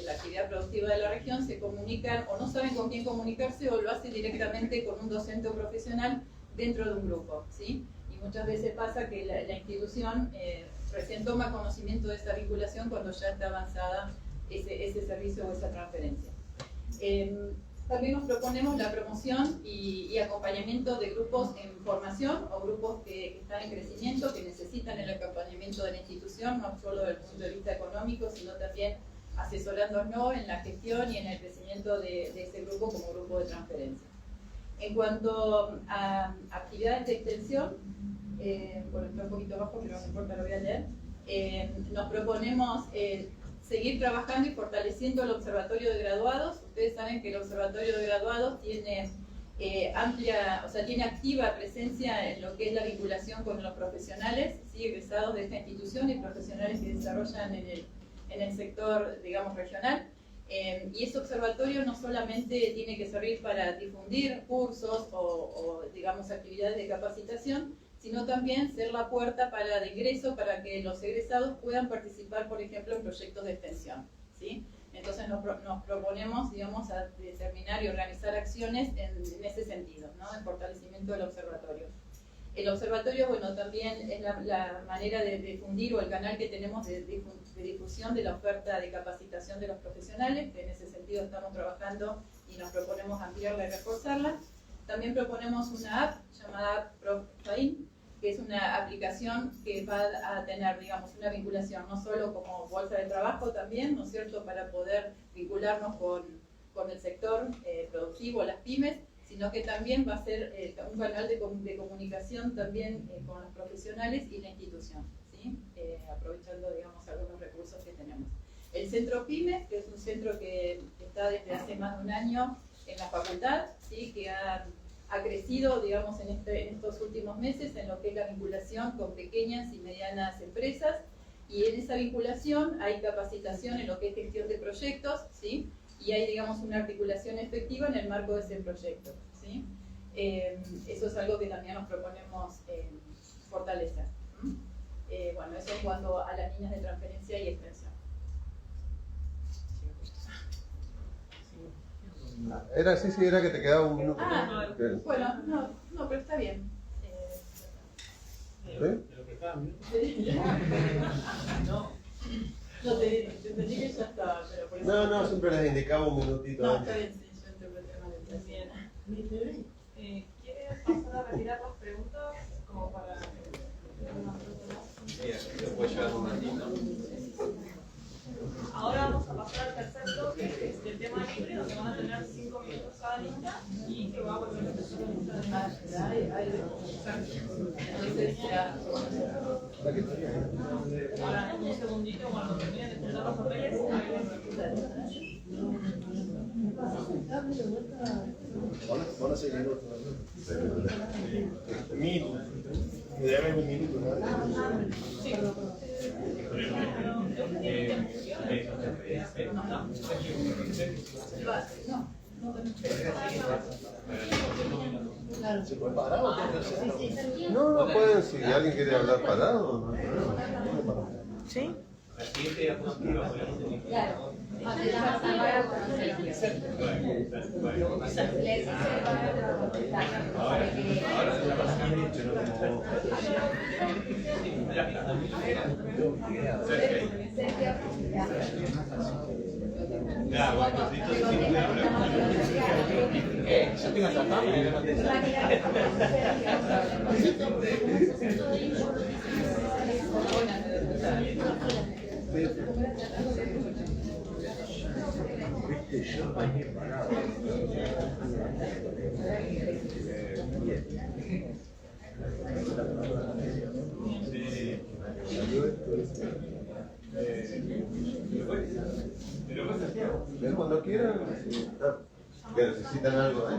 la actividad productiva de la región se comunican o no saben con quién comunicarse o lo hacen directamente con un docente o profesional dentro de un grupo, ¿sí? Y muchas veces pasa que la institución recién toma conocimiento de esta vinculación cuando ya está avanzada ese servicio o esa transferencia. También nos proponemos la promoción y acompañamiento de grupos en formación o grupos que están en crecimiento, que necesitan el acompañamiento de la institución, no solo desde el punto de vista económico, sino también asesorándonos en la gestión y en el crecimiento de ese grupo como grupo de transferencia. En cuanto a actividades de extensión, bueno, está un poquito abajo, pero no importa, lo voy a leer. Nos proponemos seguir trabajando y fortaleciendo el observatorio de graduados. Ustedes saben que el observatorio de graduados tiene tiene activa presencia en lo que es la vinculación con los profesionales, ¿sí? Egresados de esta institución y profesionales que desarrollan en el sector, digamos, regional. Y ese observatorio no solamente tiene que servir para difundir cursos o digamos, actividades de capacitación, sino también ser la puerta de ingreso para que los egresados puedan participar, por ejemplo, en proyectos de extensión, ¿sí? Entonces nos proponemos, digamos, a determinar y organizar acciones en ese sentido, ¿no? El fortalecimiento del observatorio. El observatorio, bueno, también es la manera de difundir o el canal que tenemos de difusión de la oferta de capacitación de los profesionales, que en ese sentido estamos trabajando y nos proponemos ampliarla y reforzarla. También proponemos una app llamada App ProfTrain, que es una aplicación que va a tener, digamos, una vinculación no solo como bolsa de trabajo también, ¿no es cierto?, para poder vincularnos con el sector productivo, las pymes, sino que también va a ser un canal de comunicación también con los profesionales y la institución, ¿sí? Aprovechando, digamos, algunos recursos que tenemos. El Centro Pymes, que es un centro que está desde hace más de un año en la facultad, ¿sí? Que ha crecido, digamos, en estos últimos meses en lo que es la vinculación con pequeñas y medianas empresas, y en esa vinculación hay capacitación en lo que es gestión de proyectos, ¿sí? Y hay, digamos, una articulación efectiva en el marco de ese proyecto, ¿sí? Eso es algo que también nos proponemos fortalecer. Bueno, eso en cuanto a las líneas de transferencia y extensión. Era así, sí, era que te quedaba un minuto. Bueno, no, pero está bien. ¿Sí? ¿Pero prestaba un minuto? No, te entendí que ya estaba, pero por eso... No, siempre les indicaba un minutito. No, está bien, sí, yo interpreté mal el término. Bien. ¿Mi bebé? ¿Quiere pasar a retirar las preguntas como para Después llevar un ratito. Ahora vamos a pasar al tercer bloque, que es el tema libre, donde van a tener 5 minutos cada lista y que va a volver a empezar la lista de Entonces ya... Ahora, un segundito, cuando terminen de juntar los papeles, Van a seguir minuto. Me deben un minuto, ¿no? sí. ¿Se puede parar o tengo que hacer? No pueden, si alguien quiere hablar parado. ¿No? ¿Sí? La siguiente diapositiva podemos tener. Claro. Antes ya salvar a conocer. Yo tengo esa fama y Ven cuando quieran. Que necesitan algo, ¿eh?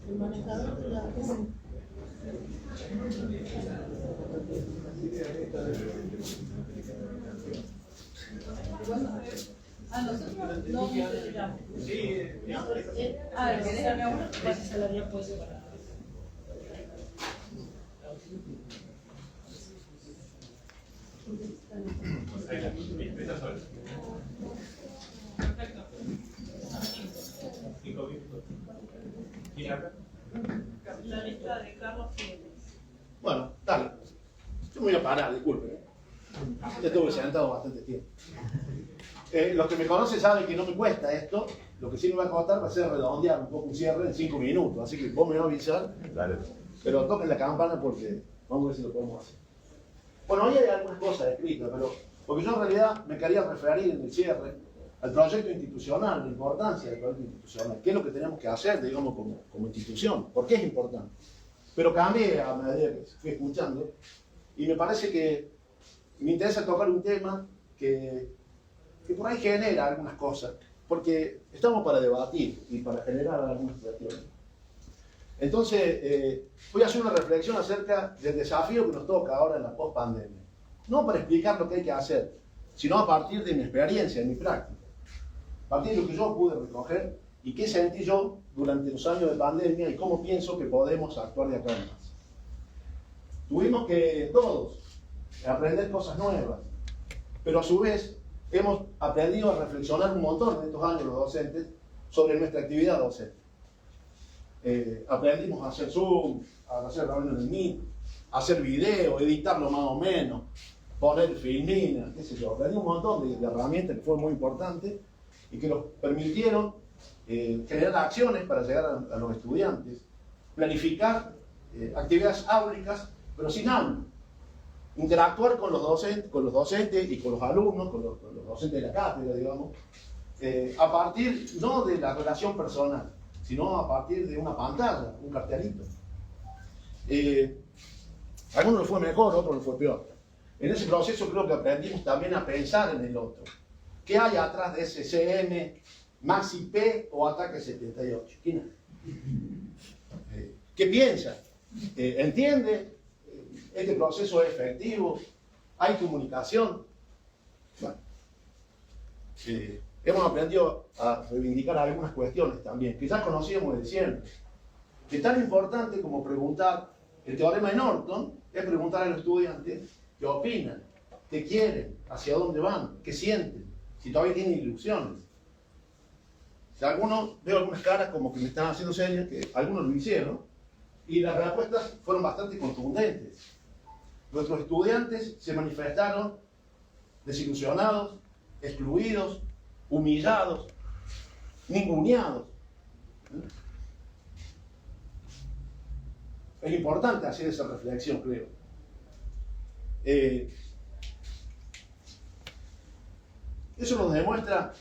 El manejador de la... A nosotros no necesitamos. sí, Ah, ¿lo querés darme a uno? Vas a la diapositiva para... Perfecto. 5 minutos. ¿Quién habla? Capitalista de Carlos Figueres. Bueno, dale. Yo me voy a parar, disculpen. Ya estuve sentado bastante tiempo. Los que me conocen saben que no me cuesta esto. Lo que sí me va a costar va a ser redondear un poco un cierre en 5 minutos. Así que vos me vas a avisar. Dale. Pero toquen la campana porque vamos a ver si lo podemos hacer. Bueno, hoy hay algunas cosas escritas, pero porque yo en realidad me quería referir en el cierre al proyecto institucional, la importancia del proyecto institucional, qué es lo que tenemos que hacer, digamos, como institución, por qué es importante. Pero cambié a medida que fui escuchando y me parece que me interesa tocar un tema que por ahí genera algunas cosas, porque estamos para debatir y para generar algunas cuestiones. Entonces, voy a hacer una reflexión acerca del desafío que nos toca ahora en la post-pandemia. No para explicar lo que hay que hacer, sino a partir de mi experiencia, de mi práctica. A partir de lo que yo pude recoger y qué sentí yo durante los años de pandemia y cómo pienso que podemos actuar de acá en más. Tuvimos que todos aprender cosas nuevas, pero a su vez hemos aprendido a reflexionar un montón en estos años los docentes sobre nuestra actividad docente. Aprendimos a hacer Zoom, a hacer reuniones en Meet, a hacer video, editarlo más o menos, poner filmina, qué sé yo. Aprendí un montón de herramientas que fueron muy importantes y que nos permitieron generar acciones para llegar a los estudiantes, planificar actividades áulicas, pero sin aula. Interactuar con los docentes y con los alumnos, con los docentes de la cátedra, digamos, a partir no de la relación personal, sino a partir de una pantalla, un cartelito. A algunos les fue mejor, a otros les fue peor. En ese proceso creo que aprendimos también a pensar en el otro. ¿Qué hay atrás de ese CM, Maxi P o Ataque 78? ¿Quién es? ¿Qué piensa? ¿Entiende? ¿Este proceso es efectivo? ¿Hay comunicación? Bueno, hemos aprendido a reivindicar algunas cuestiones también, que ya conocíamos desde siempre. Que tan importante como preguntar el teorema de Norton es preguntar a los estudiantes qué opinan, qué quieren, hacia dónde van, qué sienten, si todavía tienen ilusiones. Si algunos, veo algunas caras como que me están haciendo señas, que algunos lo hicieron, y las respuestas fueron bastante contundentes. Nuestros estudiantes se manifestaron desilusionados, excluidos, humillados, ninguneados. Es importante hacer esa reflexión, creo. Eso nos demuestra,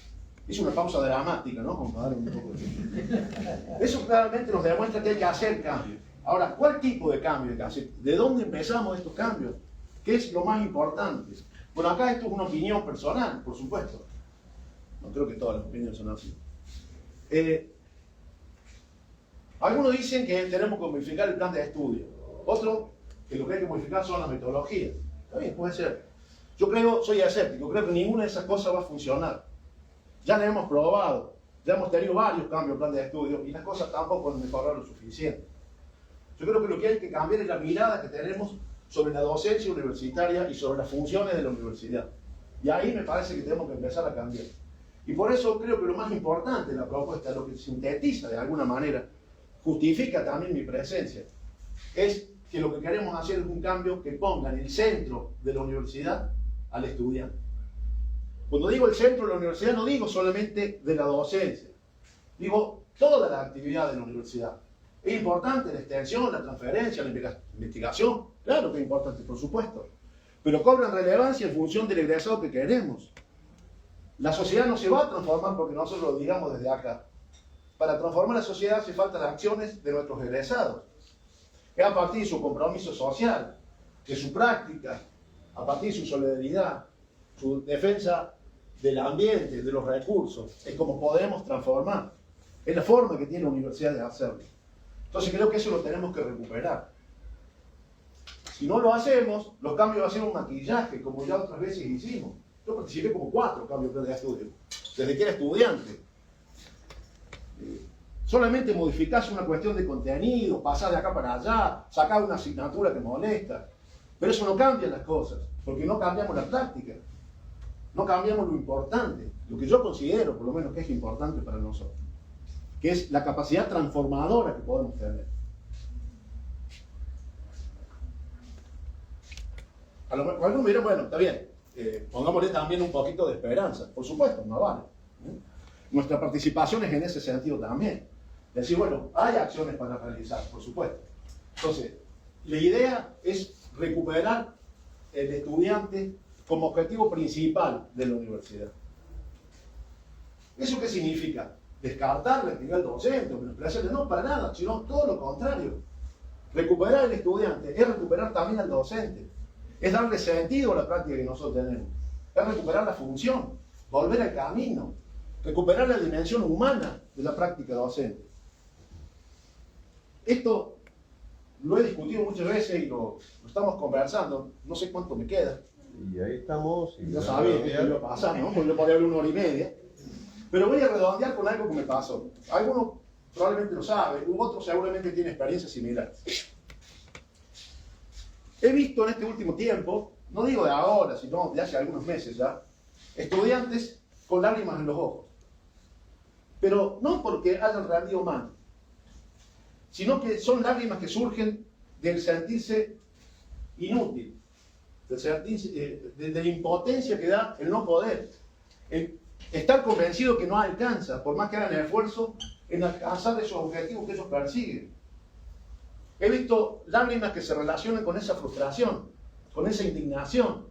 hice una pausa dramática, ¿no? Como para dar un poco de... Eso claramente nos demuestra que hay que hacer cambios. Ahora, ¿cuál tipo de cambio hay que hacer? ¿De dónde empezamos estos cambios? ¿Qué es lo más importante? Bueno, acá esto es una opinión personal, por supuesto. No creo que todas las opiniones son así. Algunos dicen que tenemos que modificar el plan de estudio. Otros que lo que hay que modificar son las metodologías. Está bien, puede ser. Yo creo, soy escéptico, creo que ninguna de esas cosas va a funcionar. Ya lo hemos probado, ya hemos tenido varios cambios en plan de estudio y las cosas tampoco han mejorado lo suficiente. Yo creo que lo que hay que cambiar es la mirada que tenemos sobre la docencia universitaria y sobre las funciones de la universidad. Y ahí me parece que tenemos que empezar a cambiar. Y por eso creo que lo más importante de la propuesta, lo que sintetiza de alguna manera, justifica también mi presencia, es que lo que queremos hacer es un cambio que ponga en el centro de la universidad al estudiante. Cuando digo el centro de la universidad no digo solamente de la docencia, digo toda la actividad de la universidad. Es importante la extensión, la transferencia, la investigación, claro que es importante, por supuesto, pero cobran relevancia en función del egresado que queremos. La sociedad no se va a transformar porque nosotros lo digamos desde acá. Para transformar la sociedad hace falta las acciones de nuestros egresados. Es a partir de su compromiso social, de su práctica, a partir de su solidaridad, su defensa del ambiente, de los recursos, es como podemos transformar. Es la forma que tiene la universidad de hacerlo. Entonces creo que eso lo tenemos que recuperar. Si no lo hacemos, los cambios van a ser un maquillaje, como ya otras veces hicimos. Yo participé como 4 cambios de estudio, desde que era estudiante. Solamente modificarse una cuestión de contenido, pasar de acá para allá, sacar una asignatura que molesta. Pero eso no cambia las cosas, porque no cambiamos la práctica. No cambiamos lo importante, lo que yo considero, por lo menos, que es importante para nosotros, que es la capacidad transformadora que podemos tener. A lo mejor algunos dirán, bueno, está bien, pongámosle también un poquito de esperanza. Por supuesto, no vale. Nuestra participación es en ese sentido también. Decir, bueno, hay acciones para realizar, por supuesto. Entonces, la idea es recuperar el estudiante como objetivo principal de la universidad. ¿Eso qué significa? Descartar la actividad docente o menospreciarla. No, para nada, sino todo lo contrario. Recuperar al estudiante es recuperar también al docente. Es darle sentido a la práctica que nosotros tenemos. Es recuperar la función, volver al camino, recuperar la dimensión humana de la práctica docente. Esto lo he discutido muchas veces y lo estamos conversando. No sé cuánto me queda. Y ahí estamos. Ya sabía que iba a pasar, ¿no? Porque yo podía hablar 1 hora y media. Pero voy a redondear con algo que me pasó. Algunos probablemente lo saben, otros seguramente tienen experiencias similares. He visto en este último tiempo, no digo de ahora, sino de hace algunos meses ya, estudiantes con lágrimas en los ojos. Pero no porque hayan rendido mal, sino que son lágrimas que surgen del sentirse inútil, de la impotencia que da el no poder, el estar convencido que no alcanza, por más que hagan el esfuerzo en alcanzar esos objetivos que ellos persiguen. He visto lágrimas que se relacionan con esa frustración, con esa indignación.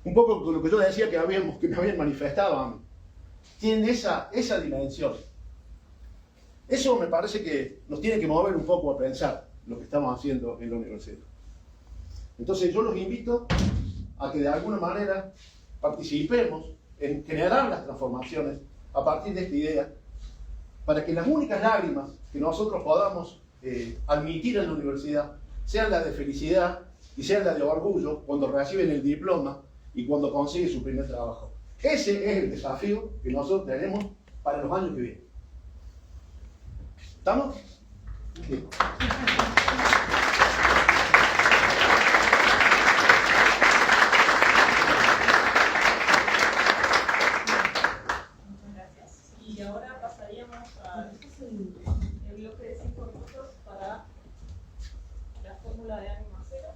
Un poco con lo que yo decía que me habían manifestado a mí. Tienen esa dimensión. Eso me parece que nos tiene que mover un poco a pensar lo que estamos haciendo en la universidad. Entonces yo los invito a que de alguna manera participemos en generar las transformaciones a partir de esta idea, para que las únicas lágrimas que nosotros podamos admitir en la universidad sean las de felicidad y sean las de orgullo cuando reciben el diploma y cuando consiguen su primer trabajo. Ese es el desafío que nosotros tenemos para los años que vienen. ¿Estamos? Sí. Y ahora pasaríamos al bloque de 5 minutos para la fórmula de ánimo cero.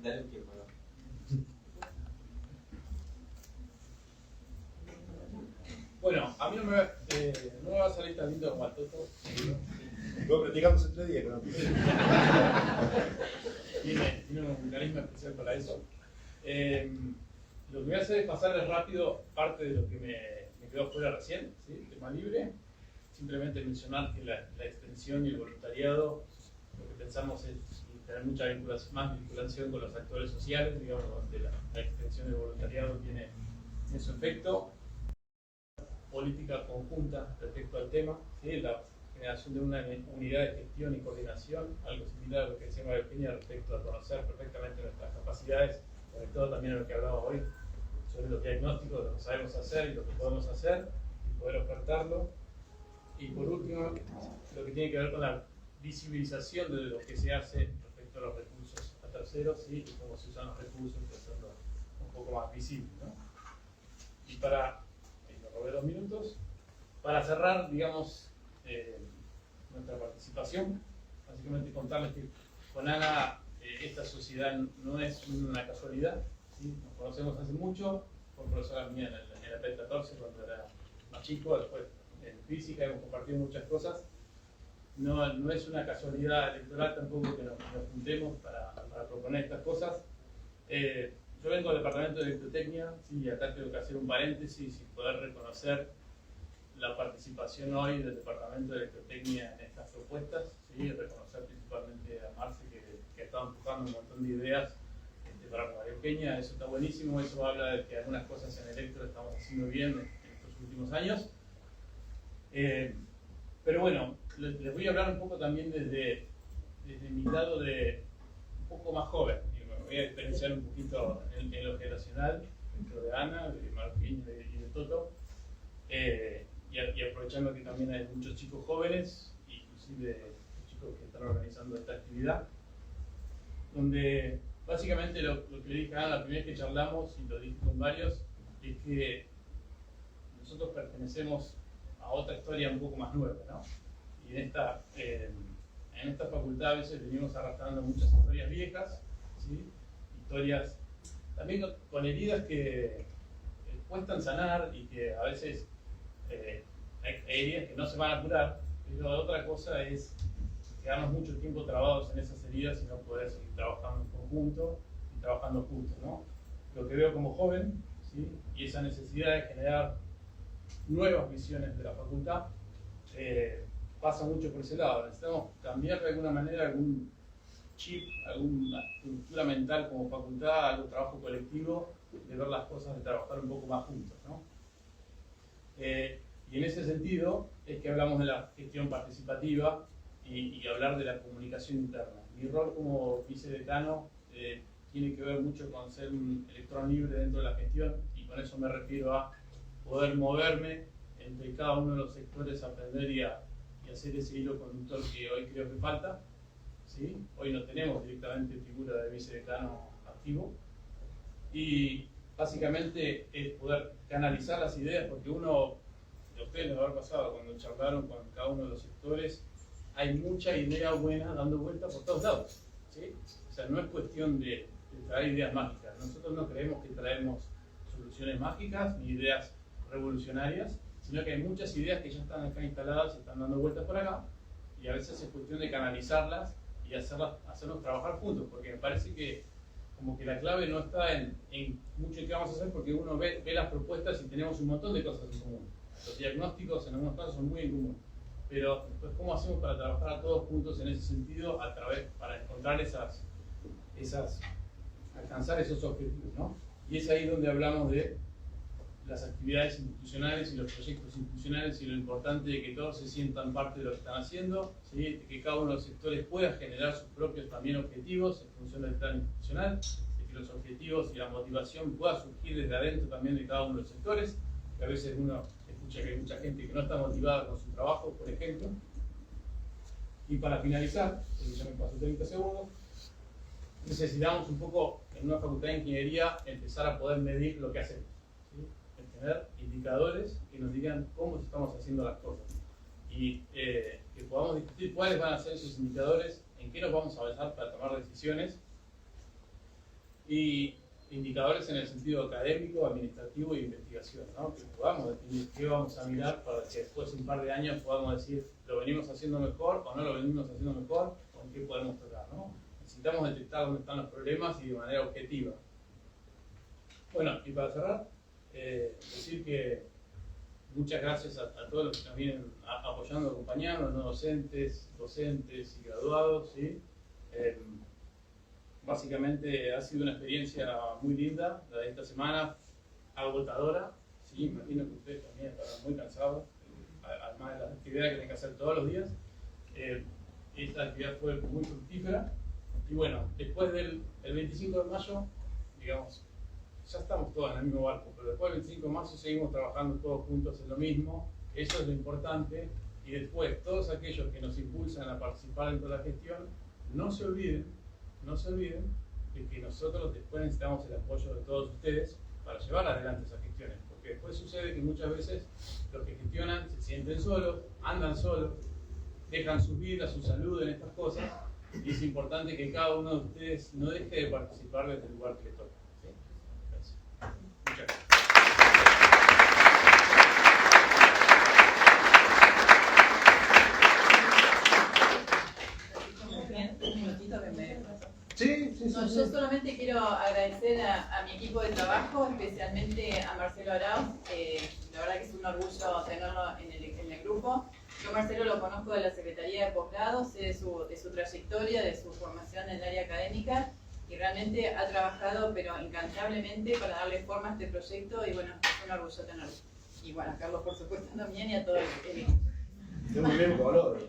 Dale un tiempo, ¿no? Bueno, a mí no me va a salir tan lindo como a Toto. Lo practicamos en 3 días, ¿no? Tiene un carisma especial para eso. Lo que voy a hacer es pasarles rápido parte de lo que me quedó fuera recién, ¿sí? Tema libre. Simplemente mencionar que la extensión y el voluntariado, lo que pensamos es tener mucha más vinculación con los actores sociales, digamos, donde la extensión del voluntariado tiene En su efecto, política conjunta respecto al tema, ¿sí? La generación de una unidad de gestión y coordinación, algo similar a lo que decía María Eugenia respecto a conocer perfectamente nuestras capacidades, conectado también a lo que hablaba hoy sobre los diagnósticos de lo que sabemos hacer y lo que podemos hacer y poder ofertarlo. Y por último, lo que tiene que ver con la visibilización de lo que se hace respecto a los recursos a terceros, ¿sí? Y cómo se usan los recursos, que hacerlo un poco más visible, ¿no? Y para, me robé 2 minutos, para cerrar, digamos, nuestra participación, básicamente contarles que con Ana esta sociedad no es una casualidad, ¿sí? Nos conocemos hace mucho, fue profesora mía en la PET-14 cuando era más chico, después en física hemos compartido muchas cosas. No es una casualidad electoral tampoco que nos juntemos para proponer estas cosas. Yo vengo del departamento de electrotecnia, sí, y acá tengo que hacer un paréntesis y poder reconocer la participación hoy del departamento de electrotecnia en estas propuestas, sí, reconocer principalmente a Marce que ha estado empujando un montón de ideas para María Eugenia. Eso está buenísimo, eso habla de que algunas cosas en electro estamos haciendo bien en estos últimos años. Pero bueno, les voy a hablar un poco también desde mi lado de un poco más joven. Y me voy a diferenciar un poquito en lo generacional, dentro de Ana, de Martín y de Toto. Y aprovechando que también hay muchos chicos jóvenes, inclusive chicos que están organizando esta actividad, donde básicamente lo que le dije a Ana la primera vez que charlamos, y lo dije con varios, es que nosotros pertenecemos a otra historia un poco más nueva, ¿no? Y en esta facultad a veces venimos arrastrando muchas historias viejas, ¿sí? Historias también con heridas que cuestan sanar y que a veces hay heridas que no se van a curar, pero otra cosa es quedarnos mucho tiempo trabados en esas heridas y no poder seguir trabajando en conjunto y trabajando juntos, ¿no? Lo que veo como joven, ¿sí? Y esa necesidad de generar nuevas visiones de la facultad pasa mucho por ese lado. Necesitamos cambiar de alguna manera algún chip, alguna estructura mental como facultad, algún trabajo colectivo, de ver las cosas, de trabajar un poco más juntos, ¿no? Y en ese sentido es que hablamos de la gestión participativa y hablar de la comunicación interna. Mi rol como vicedecano tiene que ver mucho con ser un electrón libre dentro de la gestión, y con eso me refiero a poder moverme entre cada uno de los sectores, aprender y hacer ese hilo conductor que hoy creo que falta, ¿sí? Hoy no tenemos directamente figura de vicedecano activo, y básicamente es poder canalizar las ideas, porque uno, de ustedes les va a haber pasado cuando charlaron con cada uno de los sectores, hay mucha idea buena dando vuelta por todos lados, ¿sí? O sea, no es cuestión de traer ideas mágicas. Nosotros no creemos que traemos soluciones mágicas ni ideas revolucionarias, sino que hay muchas ideas que ya están acá instaladas y están dando vueltas por acá, y a veces es cuestión de canalizarlas y hacernos trabajar juntos, porque me parece que como que la clave no está en mucho qué vamos a hacer, porque uno ve las propuestas y tenemos un montón de cosas en común. Los diagnósticos en algunos casos son muy en común, pero después cómo hacemos para trabajar a todos juntos en ese sentido, para encontrar alcanzar esos objetivos, ¿no? Y es ahí donde hablamos de las actividades institucionales y los proyectos institucionales, y lo importante de que todos se sientan parte de lo que están haciendo, ¿sí? De que cada uno de los sectores pueda generar sus propios también objetivos en función del plan institucional, de que los objetivos y la motivación pueda surgir desde adentro también de cada uno de los sectores, que a veces uno escucha que hay mucha gente que no está motivada con su trabajo, por ejemplo. Y para finalizar, ya me paso 30 segundos, necesitamos un poco en una facultad de ingeniería empezar a poder medir lo que hacemos, ¿sí? Tener indicadores que nos digan cómo estamos haciendo las cosas, y que podamos discutir cuáles van a ser esos indicadores, en qué nos vamos a basar para tomar decisiones, y indicadores en el sentido académico, administrativo e investigación, ¿no? Que podamos definir qué vamos a mirar para que después de un par de años podamos decir lo venimos haciendo mejor o no lo venimos haciendo mejor, o en qué podemos tocar, ¿no? Necesitamos detectar dónde están los problemas y de manera objetiva. Bueno, y para cerrar, decir que muchas gracias a todos los que nos vienen apoyando, acompañando, no docentes, docentes y graduados, ¿sí? Básicamente ha sido una experiencia muy linda la de esta semana. agotadora. Sí, imagino que ustedes también estarán muy cansados, además de las actividades que tienen que hacer todos los días. Esta actividad fue muy fructífera. Y bueno, después del 25 de mayo, digamos, ya estamos todos en el mismo barco, pero después del 25 de mayo seguimos trabajando todos juntos en lo mismo. Eso es lo importante. Y después, todos aquellos que nos impulsan a participar dentro de la gestión, no se olviden de que nosotros después necesitamos el apoyo de todos ustedes para llevar adelante esas gestiones. Porque después sucede que muchas veces los que gestionan se sienten solos, andan solos, dejan sus vidas, su salud en estas cosas. Y es importante que cada uno de ustedes no deje de participar desde el lugar que le toca. ¿Sí? Gracias. Muchas gracias. Sí. No, yo solamente quiero agradecer a mi equipo de trabajo, especialmente a Marcelo Arauz. La verdad que es un orgullo tenerlo en el grupo. Yo Marcelo lo conozco de la Secretaría de Posgrado, sé de su trayectoria, de su formación en el área académica y realmente ha trabajado pero incansablemente para darle forma a este proyecto y bueno, es un orgullo tenerlo. Y bueno, a Carlos por supuesto también y a todo el equipo. Es muy bien color.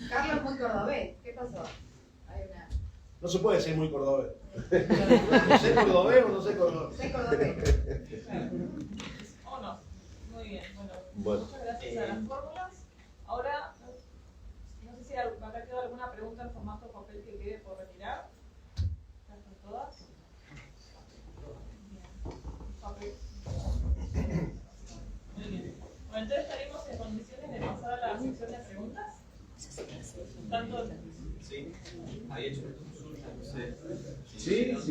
Carlos es muy cordobés, ¿qué pasó? Hay una... No se puede ser muy cordobés. No sé cordobés o no sé cordobés. Soy cordobés. ¿O no? Muy bien, Bueno. muchas gracias a las fórmulas. Ahora, no sé si acá quedó alguna pregunta en formato papel que quede por retirar. ¿Ya están todas? Papel. Muy bien. Bueno, entonces estaremos en condiciones de pasar a la sección de preguntas. Tanto Sí, ahí hecho. Sí. O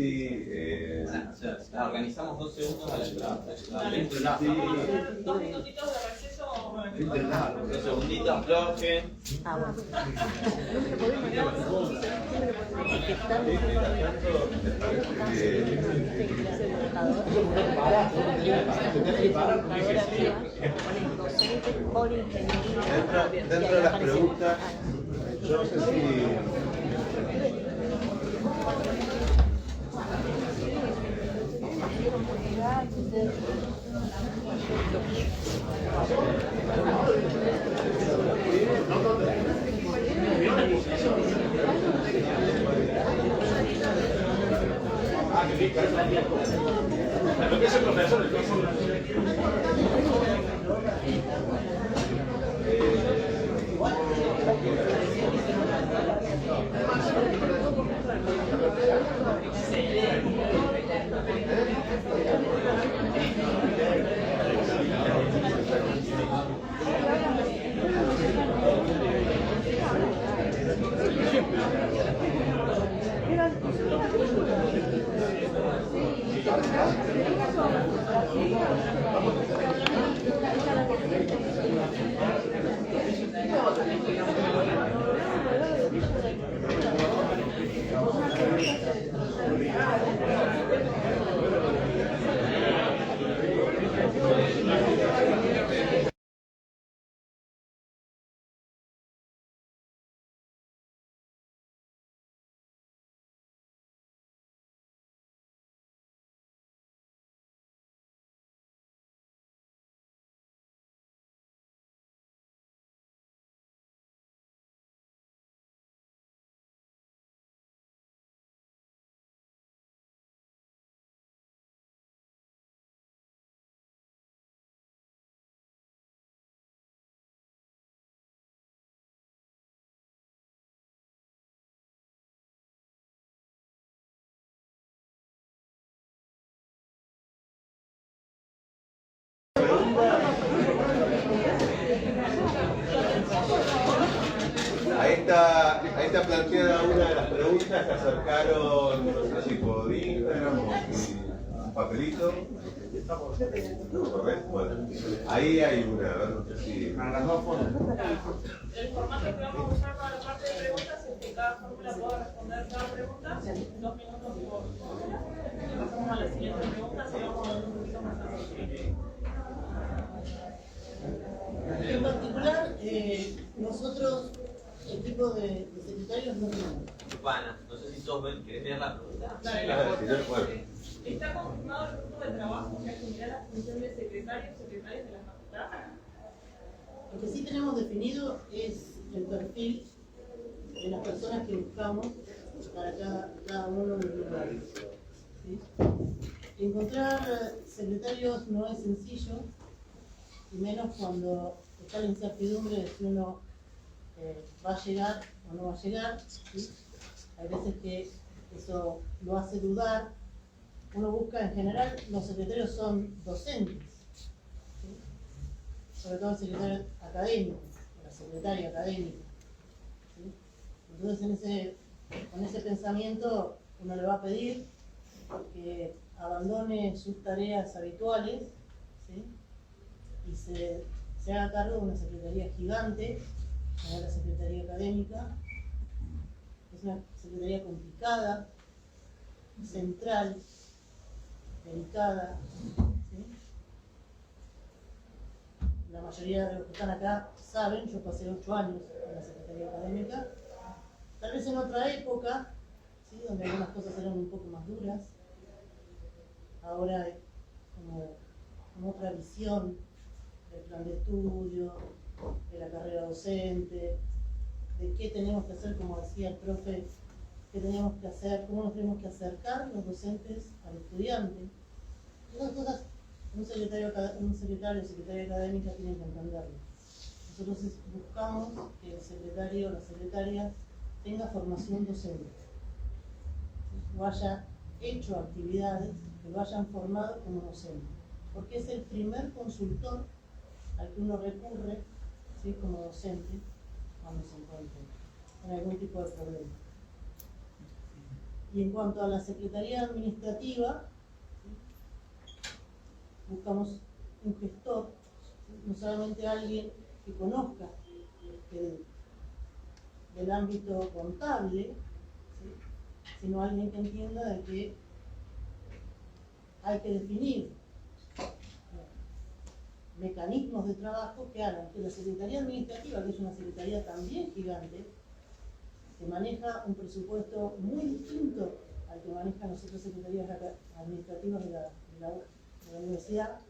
sea, la organizamos 2 segundos a la entrada. Dale. Vamos a hacer 2 minutitos de receso. 2 segunditos, aflojen. Dentro de las preguntas, yo no sé si... Lo que es el profesor, Ahí está planteada una de las preguntas que acercaron, no sé si por Instagram o si un papelito. ¿Correcto? Bueno, ahí hay una, a ver, no sé si... el formato que vamos a usar para la parte de preguntas es que cada fórmula pueda responder cada pregunta, 2 minutos por fórmula, y pasamos a la siguiente pregunta si vamos a ver un poquito más adelante. En particular, nosotros, el tipo de secretarios no tenemos. campana. No sé si todos ven, ¿querés leer la pregunta? Dale, Ah, la sí, foto bueno. dice, ¿está confirmado el grupo de trabajo que asumirá la función de secretario o secretarias de la facultad? Lo que sí tenemos definido es el perfil de las personas que buscamos para cada uno de los lugares. ¿Sí? Encontrar secretarios no es sencillo, y menos cuando está la incertidumbre de si uno va a llegar o no va a llegar. ¿Sí? Hay veces que eso lo hace dudar. Uno busca, en general, los secretarios son docentes, ¿sí? Sobre todo el secretario académico, la secretaria académica. ¿Sí? Entonces, con ese pensamiento, uno le va a pedir que abandone sus tareas habituales, ¿sí? Y se haga cargo de una secretaría gigante, como la secretaría académica. Es una secretaría complicada, central, delicada, ¿sí? La mayoría de los que están acá saben, yo pasé 8 años en la secretaría académica, tal vez en otra época, ¿sí? Donde algunas cosas eran un poco más duras. Ahora hay como otra visión del plan de estudio, de la carrera docente, de qué tenemos que hacer, como decía el profe, qué tenemos que hacer, cómo nos tenemos que acercar los docentes al estudiante. Esas cosas un secretario o secretaria académica tienen que entenderlo. Nosotros buscamos que el secretario o la secretaria tenga formación docente, o haya hecho actividades que lo hayan formado como docente, porque es el primer consultor al que uno recurre, ¿sí? Como docente cuando se encuentra en algún tipo de problema. Y en cuanto a la Secretaría Administrativa, ¿sí? Buscamos un gestor, ¿sí? No solamente alguien que conozca del ámbito contable, ¿sí? Sino alguien que entienda de que hay que definir mecanismos de trabajo que hagan que la Secretaría Administrativa, que es una secretaría también gigante, que maneja un presupuesto muy distinto al que manejan las otras secretarías administrativas de la universidad,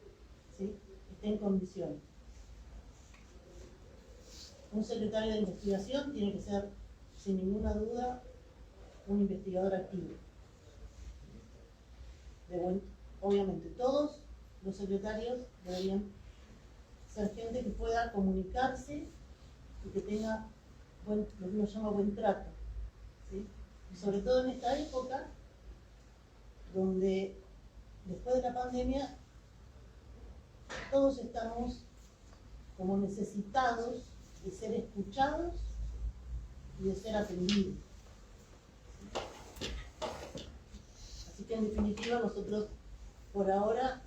¿sí? Esté en condiciones. Un secretario de investigación tiene que ser, sin ninguna duda, un investigador activo. Obviamente, todos los secretarios deberían ser gente que pueda comunicarse y que tenga lo que uno llama buen trato, ¿sí? Y sobre todo en esta época donde después de la pandemia todos estamos como necesitados de ser escuchados y de ser atendidos. Así que en definitiva nosotros por ahora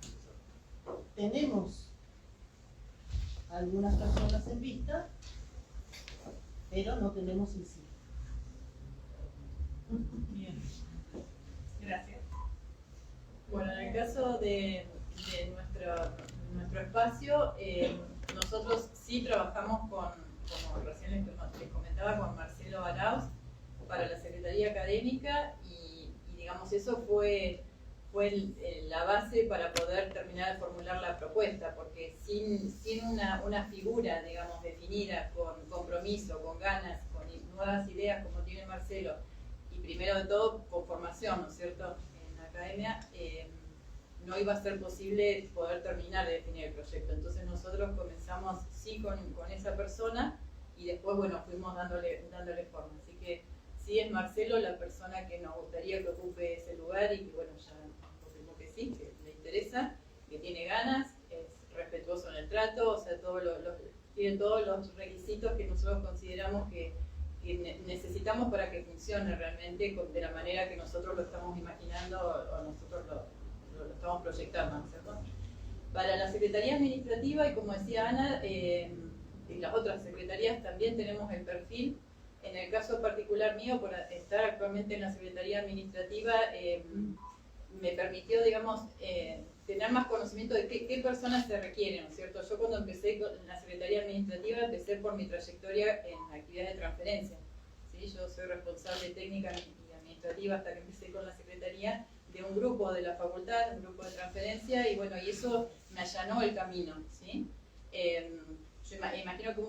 tenemos algunas personas en vista, pero no tenemos el sí. Bien. Gracias. Bueno, en el caso de nuestro espacio, nosotros sí trabajamos como recién les comentaba, con Marcelo Arauz para la Secretaría Académica y digamos, eso fue la base para poder terminar de formular la propuesta, porque sin una figura, digamos, definida, con compromiso, con ganas, con nuevas ideas como tiene Marcelo, y primero de todo con formación, ¿no es cierto?, en la academia, no iba a ser posible poder terminar de definir el proyecto. Entonces nosotros comenzamos sí con esa persona y después, bueno, fuimos dándole forma. Así que sí es Marcelo la persona que nos gustaría que ocupe ese lugar y que, bueno, ya confirmó que sí, que le interesa, que tiene ganas, es respetuoso en el trato, o sea, tiene todos los requisitos que nosotros consideramos que necesitamos para que funcione realmente de la manera que nosotros lo estamos imaginando o nosotros lo estamos proyectando, ¿no es cierto? Para la Secretaría Administrativa, y como decía Ana, y las otras secretarías también tenemos el perfil. En el caso particular mío, por estar actualmente en la Secretaría Administrativa, me permitió, digamos, tener más conocimiento de qué personas se requieren, ¿no es cierto? Yo cuando empecé en la Secretaría Administrativa, empecé por mi trayectoria en actividades de transferencia, ¿sí? ¿sí? Yo soy responsable técnica y administrativa hasta que empecé con la secretaría de un grupo de la facultad, un grupo de transferencia, y bueno, y eso me allanó el camino, ¿sí? Yo imagino que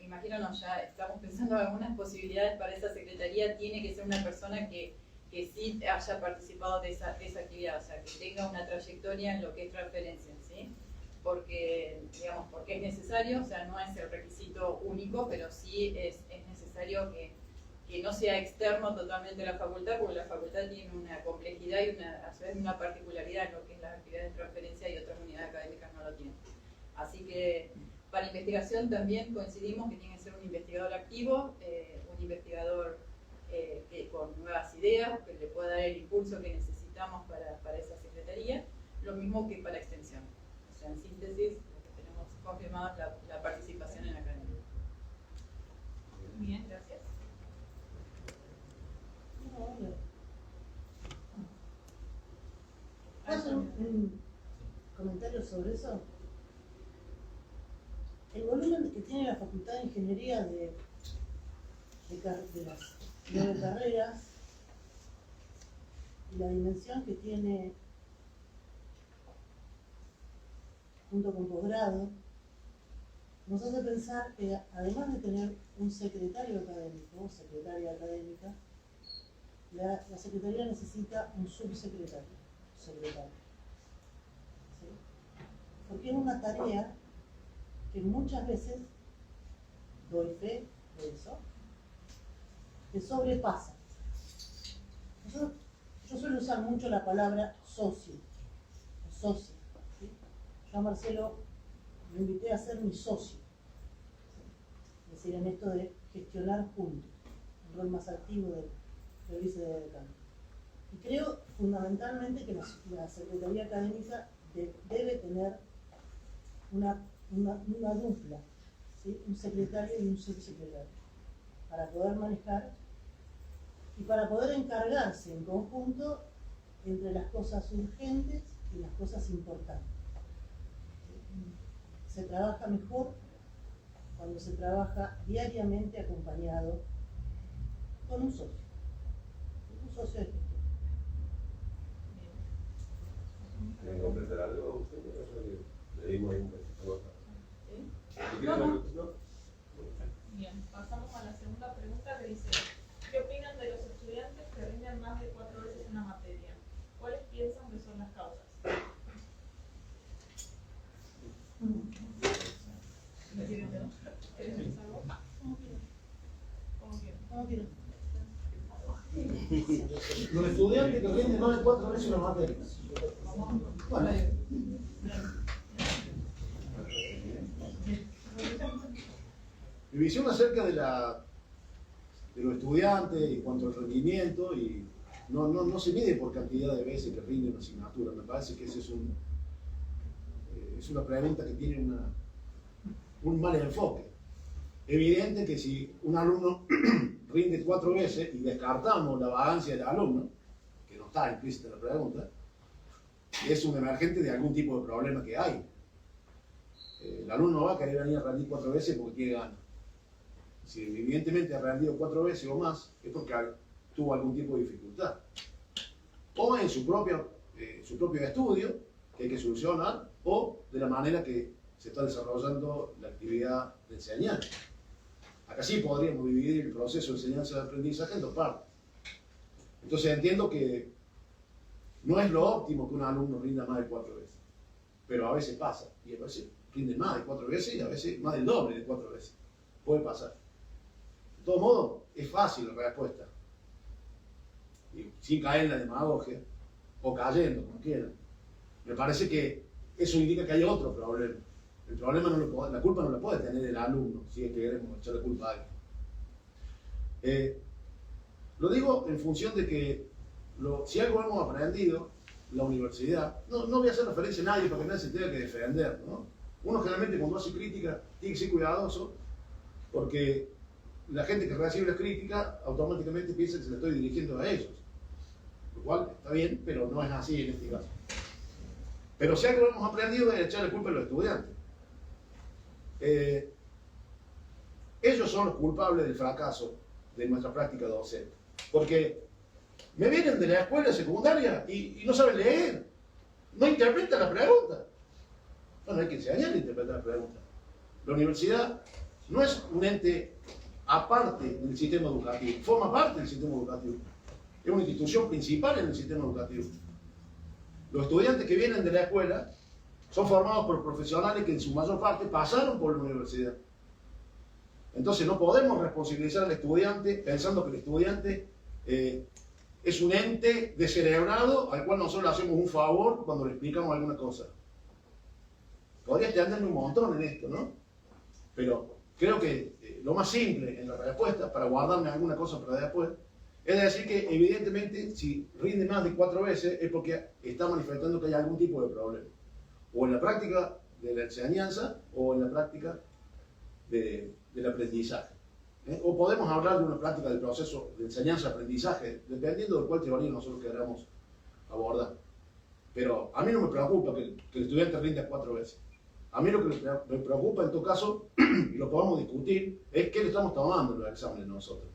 imagino no, ya estamos pensando en algunas posibilidades para esa secretaría, tiene que ser una persona que sí haya participado de esa actividad, o sea, que tenga una trayectoria en lo que es transferencia, ¿sí? Porque es necesario, o sea, no es el requisito único, pero sí es necesario que no sea externo totalmente a la facultad, porque la facultad tiene una complejidad y a su vez una particularidad en lo que es las actividades de transferencia y otras unidades académicas no lo tienen. Así que para investigación también coincidimos que tiene que ser un investigador activo, un investigador con nuevas ideas, que le pueda dar el impulso que necesitamos para esa secretaría, lo mismo que para extensión. O sea, en síntesis, tenemos confirmada la participación en la academia. Bien, gracias. ¿Puedo hacer un comentario sobre eso? El volumen que tiene la Facultad de Ingeniería de las 9 carreras y la dimensión que tiene junto con posgrado, nos hace pensar que además de tener un secretario académico o secretaria académica, la secretaría necesita un subsecretario, secretario. ¿Sí? Porque es una tarea que muchas veces, doy fe de eso, que sobrepasa. Yo suelo usar mucho la palabra socio, o socia. ¿Sí? Yo a Marcelo lo invité a ser mi socio, ¿sí? Es decir, en esto de gestionar juntos, un rol más activo del vicedecano. Y creo fundamentalmente que la Secretaría Académica debe tener una dupla, ¿sí? Un secretario y un subsecretario, para poder manejar y para poder encargarse en conjunto entre las cosas urgentes y las cosas importantes. Se trabaja mejor cuando se trabaja diariamente acompañado con un socio de gestión. ¿Quieren completar algo? Le dimos ahí un poco. ¿No? Bien, pasamos a la segunda pregunta que dice: ¿qué opinan de los estudiantes que rinden más de 4 veces una materia? ¿Cuáles piensan que son las causas? ¿Querés empezar vos? ¿Cómo quieres? Los estudiantes que rinden más de 4 veces una materia. Bueno. Mi visión acerca de los estudiantes en cuanto al rendimiento, y no se mide por cantidad de veces que rinde una asignatura. Me parece que esa es una pregunta que tiene un mal enfoque. Evidente que si un alumno rinde 4 veces y descartamos la vagancia del alumno, que no está implícita en la pregunta, es un emergente de algún tipo de problema que hay. El alumno no va a querer venir a rendir 4 veces porque quiere ganar. Si evidentemente ha rendido 4 veces o más, es porque tuvo algún tipo de dificultad. O en su propio estudio, que hay que solucionar, o de la manera que se está desarrollando la actividad de enseñanza. Acá sí podríamos dividir el proceso de enseñanza y aprendizaje en 2 partes. Entonces entiendo que no es lo óptimo que un alumno rinda más de 4 veces, pero a veces pasa, y a veces rinde más de 4 veces y a veces más del doble de 4 veces. Puede pasar. De todo modo, es fácil la respuesta, y sin caer en la demagogia, o cayendo, como quieran. Me parece que eso indica que hay otro problema. El problema la culpa no la puede tener el alumno, si es que queremos echarle culpa a alguien. Lo digo en función de que si algo hemos aprendido en la universidad, no voy a hacer referencia a nadie para que nadie se tenga que defender, ¿no? Uno generalmente cuando hace crítica tiene que ser cuidadoso, porque la gente que recibe la crítica automáticamente piensa que se la estoy dirigiendo a ellos, lo cual está bien, pero no es así en este caso. Pero si algo hemos aprendido es echarle culpa a los estudiantes. Ellos son los culpables del fracaso de nuestra práctica docente. Porque me vienen de la escuela secundaria y no saben leer, no interpretan la pregunta. Bueno, hay que enseñar a interpretar la pregunta. La universidad no es un ente aparte del sistema educativo, forma parte del sistema educativo. Es una institución principal en el sistema educativo. Los estudiantes que vienen de la escuela son formados por profesionales que en su mayor parte pasaron por la universidad. Entonces no podemos responsabilizar al estudiante pensando que el estudiante es un ente descerebrado al cual nosotros le hacemos un favor cuando le explicamos alguna cosa. Podría extenderme un montón en esto, ¿no? Pero creo que lo más simple en la respuesta, para guardarme alguna cosa para después, es decir que evidentemente si rinde más de 4 veces es porque está manifestando que hay algún tipo de problema. O en la práctica de la enseñanza o en la práctica del aprendizaje. O podemos hablar de una práctica del proceso de enseñanza-aprendizaje, dependiendo de cuál teoría nosotros queramos abordar. Pero a mí no me preocupa que el estudiante rinda 4 veces. A mí lo que me preocupa en todo caso, y lo podemos discutir, es qué le estamos tomando en los exámenes nosotros.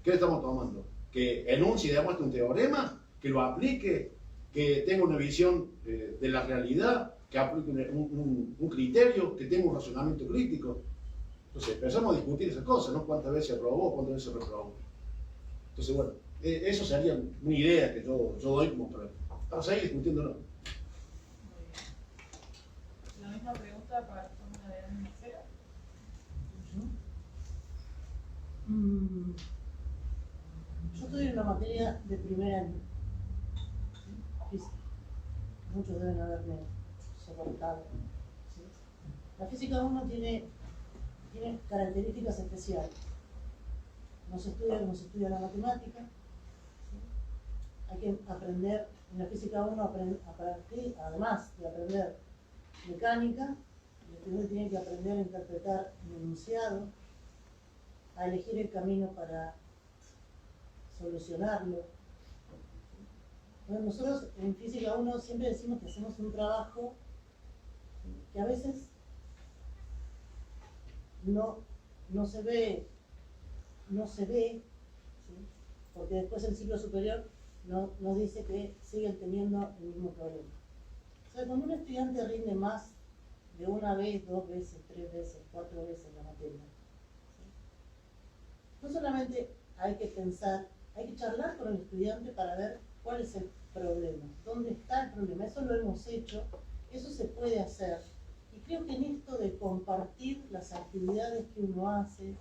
¿Qué le estamos tomando? Que enuncie y demuestre un teorema, que lo aplique, que tenga una visión de la realidad, que aplique un criterio, que tenga un razonamiento crítico. Entonces empezamos a discutir esas cosas, ¿no? ¿Cuántas veces aprobó, cuántas veces reprobó? Entonces, bueno, eso sería una idea que yo doy como para seguir discutiéndolo. La misma pregunta para la fórmula de Dani Macero. Yo estoy en una materia de primer año, física. Muchos deben haberme soportado. ¿Sí? La física 1 tiene características especiales. No se estudia como se estudia la matemática. ¿Sí? Hay que aprender, en la física 1, además de aprender mecánica, el estudiante tiene que aprender a interpretar un enunciado, a elegir el camino para solucionarlo. Bueno, nosotros en Física 1 siempre decimos que hacemos un trabajo que a veces no se ve, ¿sí? Porque después el ciclo superior nos dice que siguen teniendo el mismo problema. O sea, cuando un estudiante rinde más de 1 vez, 2 veces, 3 veces, 4 veces la materia, ¿sí? No solamente hay que pensar, hay que charlar con el estudiante para ver cuál es el problema, dónde está el problema. Eso lo hemos hecho, eso se puede hacer. Y creo que en esto de compartir las actividades que uno hace,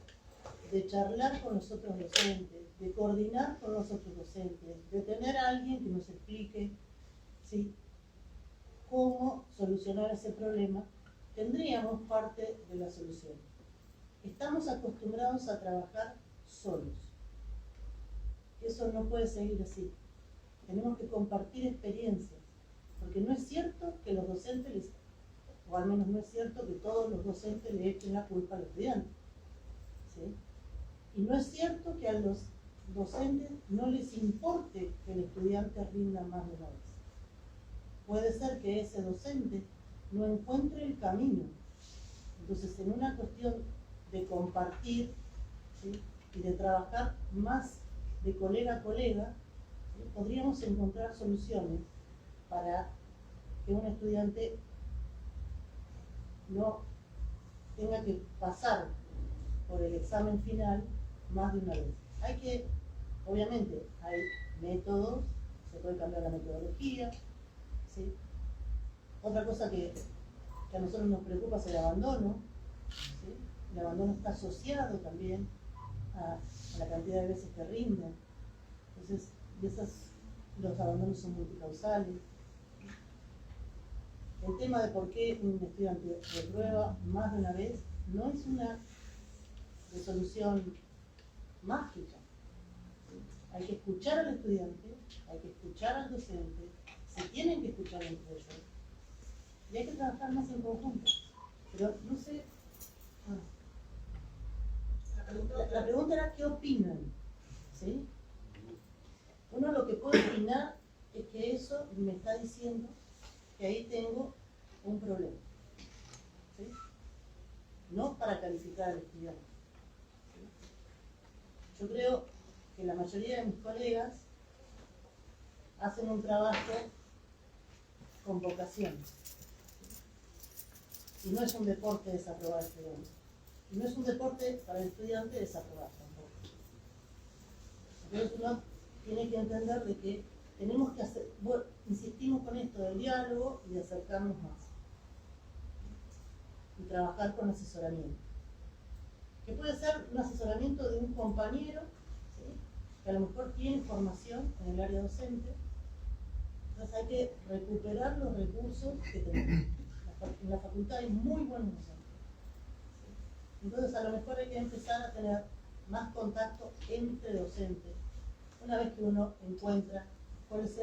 de charlar con los otros docentes, de coordinar con los otros docentes, de tener a alguien que nos explique, ¿sí?, cómo solucionar ese problema, tendríamos parte de la solución. Estamos acostumbrados a trabajar solos. Eso no puede seguir así. Tenemos que compartir experiencias, porque no es cierto que los docentes, o al menos no es cierto que todos los docentes le echen la culpa al estudiante, ¿sí? Y no es cierto que a los docentes no les importe que el estudiante rinda más de una vez. Puede ser que ese docente no encuentre el camino. Entonces, en una cuestión de compartir, ¿sí?, y de trabajar más de colega a colega, ¿sí?, podríamos encontrar soluciones para que un estudiante no tenga que pasar por el examen final más de una vez. Obviamente, hay métodos, se puede cambiar la metodología, ¿sí? Otra cosa que a nosotros nos preocupa es el abandono, ¿sí? El abandono está asociado también a la cantidad de veces que rinden. Entonces, los abandonos son multicausales. El tema de por qué un estudiante reprueba más de una vez no es una resolución mágica. Hay que escuchar al estudiante, hay que escuchar al docente, se tienen que escuchar entre ellos y hay que trabajar más en conjunto. Pero no sé. La pregunta era ¿qué opinan? ¿Sí? Uno lo que puede opinar es que eso me está diciendo que ahí tengo un problema, ¿sí? No para calificar al estudiante, ¿sí? yo creo que la mayoría de mis colegas hacen un trabajo con vocación. Y no es un deporte desaprobar estudiantes. Y no es un deporte para el estudiante desaprobar tampoco. Entonces uno tiene que entender de que tenemos que hacer, bueno, insistimos con esto del diálogo y de acercarnos más. Y trabajar con asesoramiento. Que puede ser un asesoramiento de un compañero, ¿sí?, que a lo mejor tiene formación en el área docente. Entonces hay que recuperar los recursos que tenemos. En la facultad hay muy buenos docentes. Entonces a lo mejor hay que empezar a tener más contacto entre docentes. Una vez que uno encuentra cuál es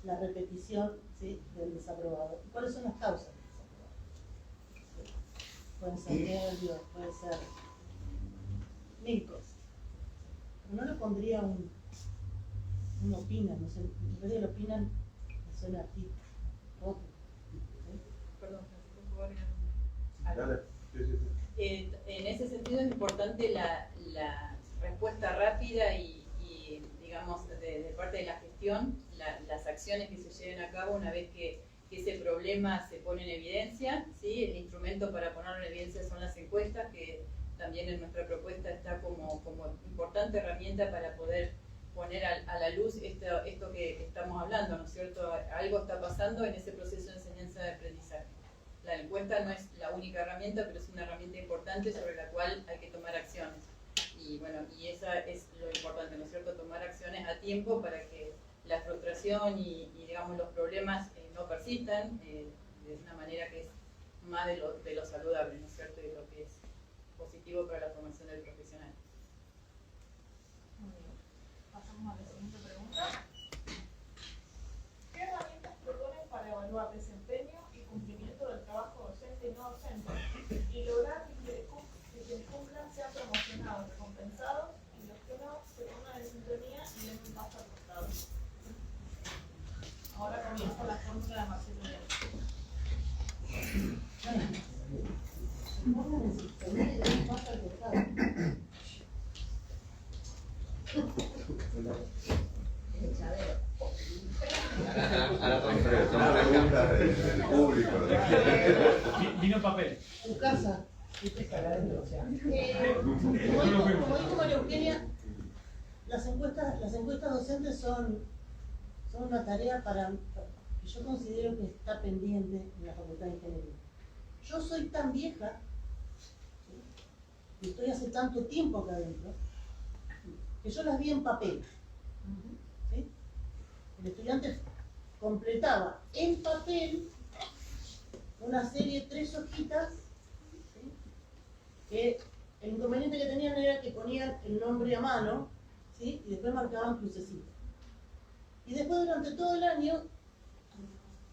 la repetición, ¿sí?, del desaprobado. ¿Cuáles son las causas del desaprobado? Pueden ser nervios, puede ser mil cosas. Pero no le pondría un opina, no sé, en vez de lo opinan, me suena a ti, otro. Perdón, Francisco, ¿puedo agregar algo? Dale. Sí, sí, sí. En ese sentido es importante la respuesta rápida y digamos, de parte de la gestión, las acciones que se lleven a cabo una vez que ese problema se pone en evidencia, ¿sí? El instrumento para ponerlo en evidencia son las encuestas, que también en nuestra propuesta está como importante herramienta para poder poner a la luz esto que estamos hablando, ¿no es cierto? Algo está pasando en ese proceso de enseñanza de aprendizaje. La encuesta no es la única herramienta, pero es una herramienta importante sobre la cual hay que tomar acciones. Y bueno, y esa es lo importante, ¿no es cierto? Tomar acciones a tiempo para que la frustración y digamos, los problemas no persistan de una manera que es más de lo saludable, ¿no es cierto? Y de lo que es positivo para la formación del profesional. Muy bien. Pasamos a la siguiente pregunta. ¿Qué herramientas proponen para evaluar desempeño y cumplimiento del trabajo docente y no docente y lograr que quienes cumplan sean promocionados, recompensados y los que no se pongan en sintonía y den un paso al costado? Ahora comienza la fórmula de Marcelo Díaz. Se pongan en sintonía y den un paso al costado. Son preguntas del público. Vino papel. Tu casa. Como dijo María Eugenia, las encuestas docentes son una tarea que yo considero que está pendiente en la Facultad de Ingeniería. Yo soy tan vieja, ¿sí?, y estoy hace tanto tiempo acá adentro, que yo las vi en papel. ¿Sí? El estudiante completaba en papel una serie de 3 hojitas, ¿sí?, que el inconveniente que tenían era que ponían el nombre a mano, ¿sí?, y después marcaban crucecitas. Y después durante todo el año,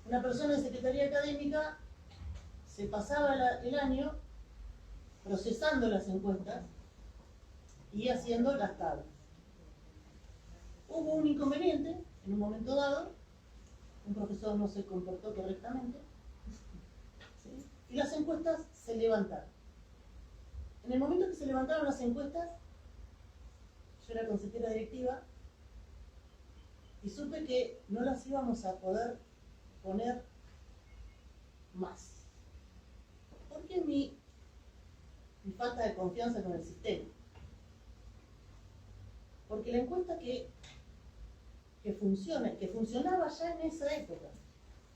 una persona de secretaría académica se pasaba el año procesando las encuestas y haciendo las tablas. Hubo un inconveniente en un momento dado, un profesor no se comportó correctamente, ¿sí?, y las encuestas se levantaron. En el momento que se levantaron las encuestas, yo era consejera directiva y supe que no las íbamos a poder poner más. Porque mi falta de confianza con el sistema. Porque la encuesta que funcionaba ya en esa época,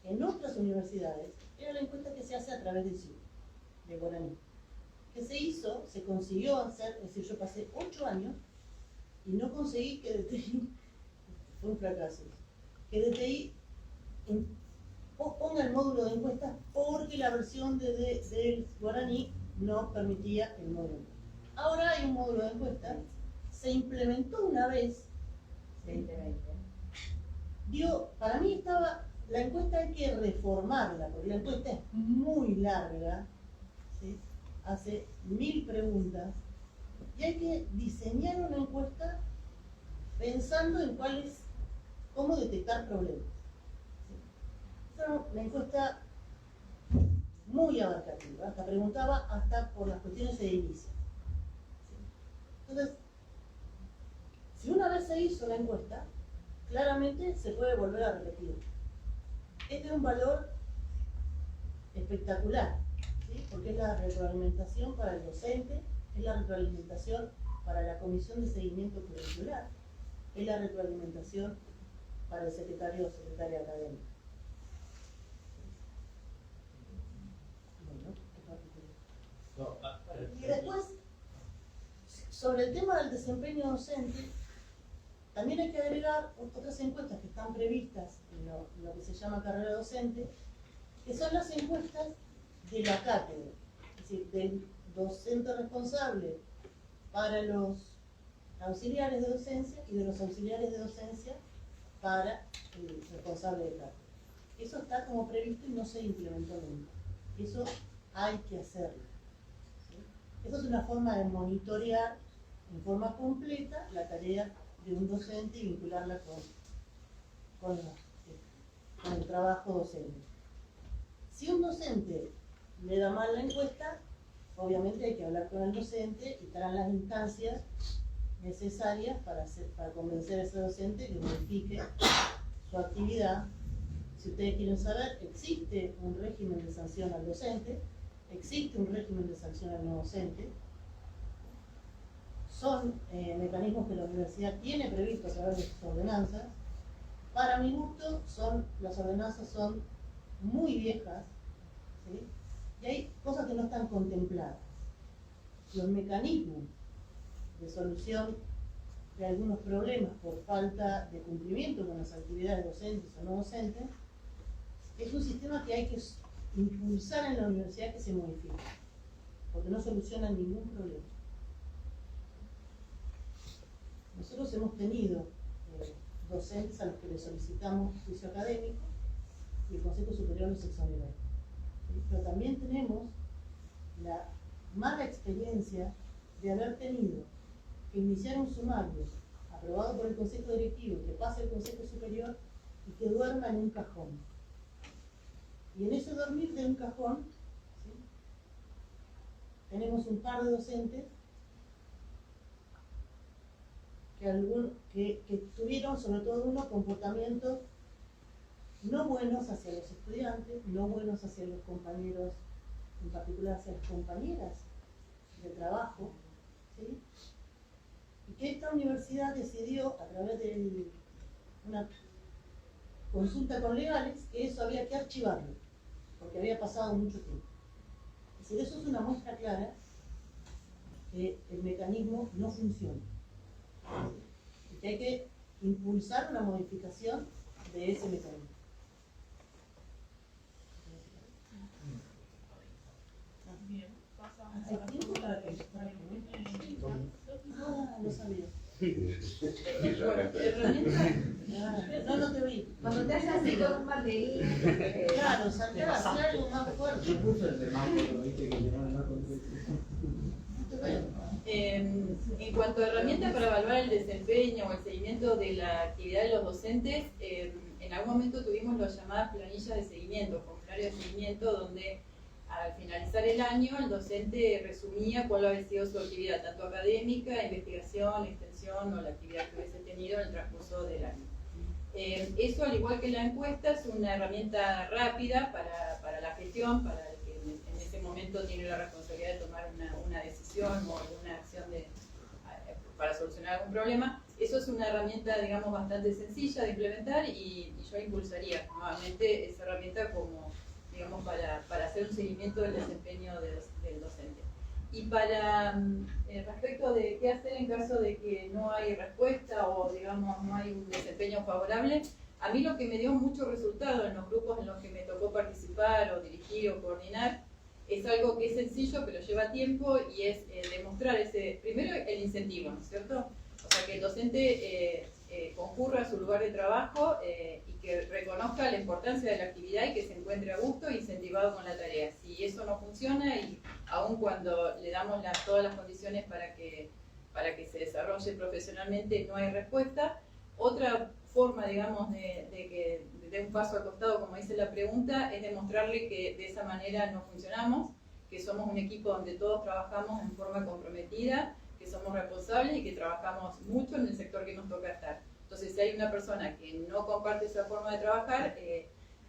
en otras universidades, era la encuesta que se hace a través del CIU, de Guaraní. Que se consiguió hacer, es decir, yo pasé 8 años y no conseguí que DTI, fue un fracaso, que DTI ponga el módulo de encuestas porque la versión del Guaraní no permitía el módulo. Ahora hay un módulo de encuestas, se implementó una vez, 2020. Para mí la encuesta hay que reformarla, porque la encuesta es muy larga, ¿sí?, hace 1000 preguntas, y hay que diseñar una encuesta pensando en cómo detectar problemas. ¿Sí? Es una encuesta muy abarcativa, hasta preguntaba hasta por las cuestiones de inicio. ¿Sí? Entonces, Si una vez se hizo la encuesta, claramente se puede volver a repetir. Es de un valor espectacular, ¿sí? Porque es la retroalimentación para el docente, es la retroalimentación para la comisión de seguimiento curricular, es la retroalimentación para el secretario o secretaria académica. Bueno, y después, sobre el tema del desempeño docente, también hay que agregar otras encuestas que están previstas en lo que se llama carrera docente, que son las encuestas de la cátedra, es decir, del docente responsable para los auxiliares de docencia y de los auxiliares de docencia para el responsable de cátedra. Eso está como previsto y no se implementó nunca. Eso hay que hacerlo. ¿Sí? Eso es una forma de monitorear en forma completa la tarea de un docente y vincularla con el trabajo docente. Si un docente le da mal la encuesta, obviamente hay que hablar con el docente y estarán las instancias necesarias para convencer a ese docente que modifique su actividad. Si ustedes quieren saber, existe un régimen de sanción al docente, existe un régimen de sanción al no docente. Son mecanismos que la universidad tiene previsto a través de sus ordenanzas. Para mi gusto, las ordenanzas son muy viejas, ¿sí? Y hay cosas que no están contempladas. Los mecanismos de solución de algunos problemas por falta de cumplimiento con las actividades docentes o no docentes, es un sistema que hay que impulsar en la universidad que se modifique, porque no soluciona ningún problema. Nosotros hemos tenido docentes a los que les solicitamos juicio académico y el Consejo Superior los exoneró. ¿Sí? Pero también tenemos la mala experiencia de haber tenido que iniciar un sumario aprobado por el Consejo Directivo, que pase el Consejo Superior y que duerma en un cajón. Y en ese dormir de un cajón, ¿sí?, tenemos un par de docentes que tuvieron, sobre todo uno, comportamientos no buenos hacia los estudiantes, no buenos hacia los compañeros, en particular hacia las compañeras de trabajo, ¿sí? Y que esta universidad decidió, a través de una consulta con legales, que eso había que archivarlo, porque había pasado mucho tiempo. Es decir, eso es una muestra clara que el mecanismo no funciona. Y que hay que impulsar una modificación de ese mecanismo. Bien, pasamos ¿Hay a la tiempo para que no sabía. Bueno, herramienta. No te oí. Cuando te hayas así con un banderín, Claro, saltar a hacer algo más fuerte. En cuanto a herramientas para evaluar el desempeño o el seguimiento de la actividad de los docentes, en algún momento tuvimos las llamadas planillas de seguimiento, formularios de seguimiento, donde al finalizar el año el docente resumía cuál había sido su actividad, tanto académica, investigación, extensión o la actividad que hubiese tenido en el transcurso del año. Eso, al igual que la encuesta, es una herramienta rápida para la gestión, para el que en ese momento tiene la responsabilidad de tomar una decisión o alguna acción para solucionar algún problema. Eso es una herramienta, digamos, bastante sencilla de implementar y yo impulsaría nuevamente esa herramienta como, digamos, para hacer un seguimiento del desempeño del docente. Y para respecto de qué hacer en caso de que no hay respuesta o, digamos, no hay un desempeño favorable, a mí lo que me dio mucho resultado en los grupos en los que me tocó participar o dirigir o coordinar es algo que es sencillo pero lleva tiempo y es demostrar primero el incentivo, ¿no es cierto? O sea, que el docente concurra a su lugar de trabajo y que reconozca la importancia de la actividad y que se encuentre a gusto e incentivado con la tarea. Si eso no funciona y aun cuando le damos todas las condiciones para que se desarrolle profesionalmente no hay respuesta, otra forma, digamos, de un paso al costado, como dice la pregunta, es demostrarle que de esa manera no funcionamos, que somos un equipo donde todos trabajamos en forma comprometida, que somos responsables y que trabajamos mucho en el sector que nos toca estar. Entonces, si hay una persona que no comparte esa forma de trabajar,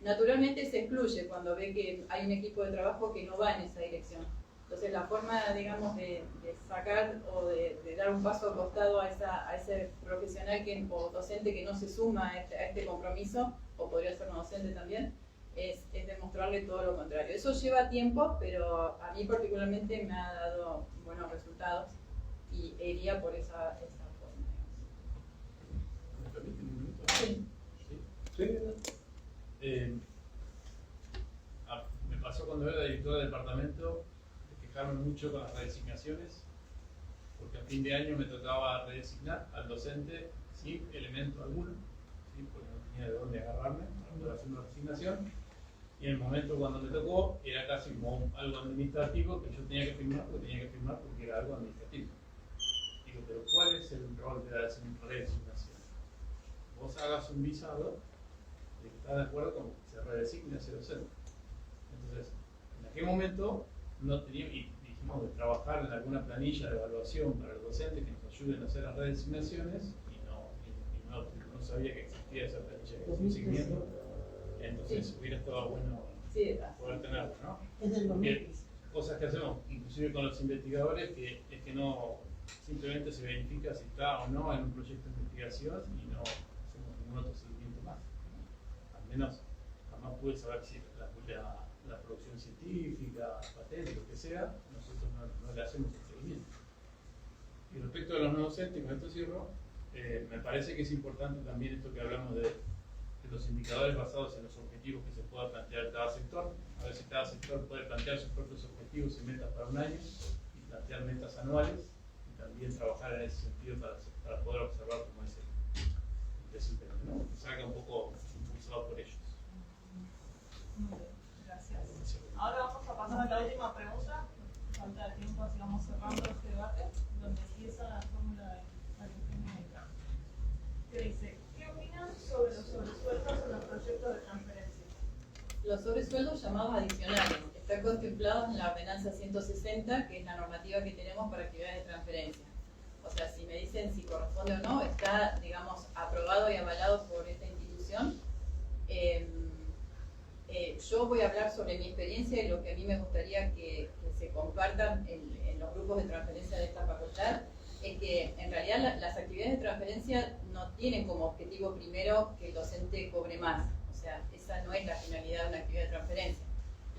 naturalmente se excluye cuando ve que hay un equipo de trabajo que no va en esa dirección. Entonces, la forma, digamos, de sacar o de dar un paso al costado a ese profesional o docente que no se suma a este compromiso, o podría ser no docente también, es demostrarle todo lo contrario. Eso lleva tiempo, pero a mí particularmente me ha dado buenos resultados y iría por esa forma. ¿Me permiten un minuto? Sí. Sí. Me pasó cuando era director del departamento de quejarme mucho con las redesignaciones, porque a fin de año me tocaba redesignar al docente sin elemento alguno, ¿sí? Porque no tenía de dónde agarrarme para poder hacer una resignación. Y en el momento cuando me tocó, era casi como algo administrativo que yo tenía que firmar porque era algo administrativo. Digo, pero ¿cuál es el rol de la redesignación? Vos hagas un visado de que estás de acuerdo con que se redesigne ese docente. Entonces, en aquel momento no teníamos, y dijimos de trabajar en alguna planilla de evaluación para los docentes que nos ayuden a hacer las redesignaciones y no sabía que existía esa planilla que hacía un seguimiento. Entonces hubiera estado bueno poder tenerlo, ¿no? Es del Porque 2015. cosas que hacemos, inclusive con los investigadores, que es que no simplemente se verifica si está o no en un proyecto de investigación y no hacemos ningún otro seguimiento más, ¿no? Al menos jamás pude saber si la producción científica, patente, lo que sea, nosotros no le hacemos el seguimiento. Y respecto a los no docentes, con esto cierro, me parece que es importante también esto que hablamos de los indicadores basados en los objetivos que se pueda plantear cada sector. A ver si cada sector puede plantear sus propios objetivos y metas para un año y plantear metas anuales y también trabajar en ese sentido para poder observar cómo es el desempeño, ¿no? Que salga un poco impulsado por ellos. Muy bien, gracias. Ahora vamos a pasar a la última pregunta. Falta de tiempo, así vamos cerrando este debate, donde empieza la fórmula de la cuestión médica. Que dice, ¿qué opinan sobre los sobresueldos en los proyectos de transferencia? Los sobresueldos llamados adicionales están contemplados en la ordenanza 160, que es la normativa que tenemos para actividades de transferencia. O sea, si me dicen si corresponde o no, está, digamos, aprobado y avalado por esta institución. Yo voy a hablar sobre mi experiencia y lo que a mí me gustaría que se compartan en los grupos de transferencia de esta facultad, es que en realidad las actividades de transferencia no tienen como objetivo primero que el docente cobre más. O sea, esa no es la finalidad de una actividad de transferencia.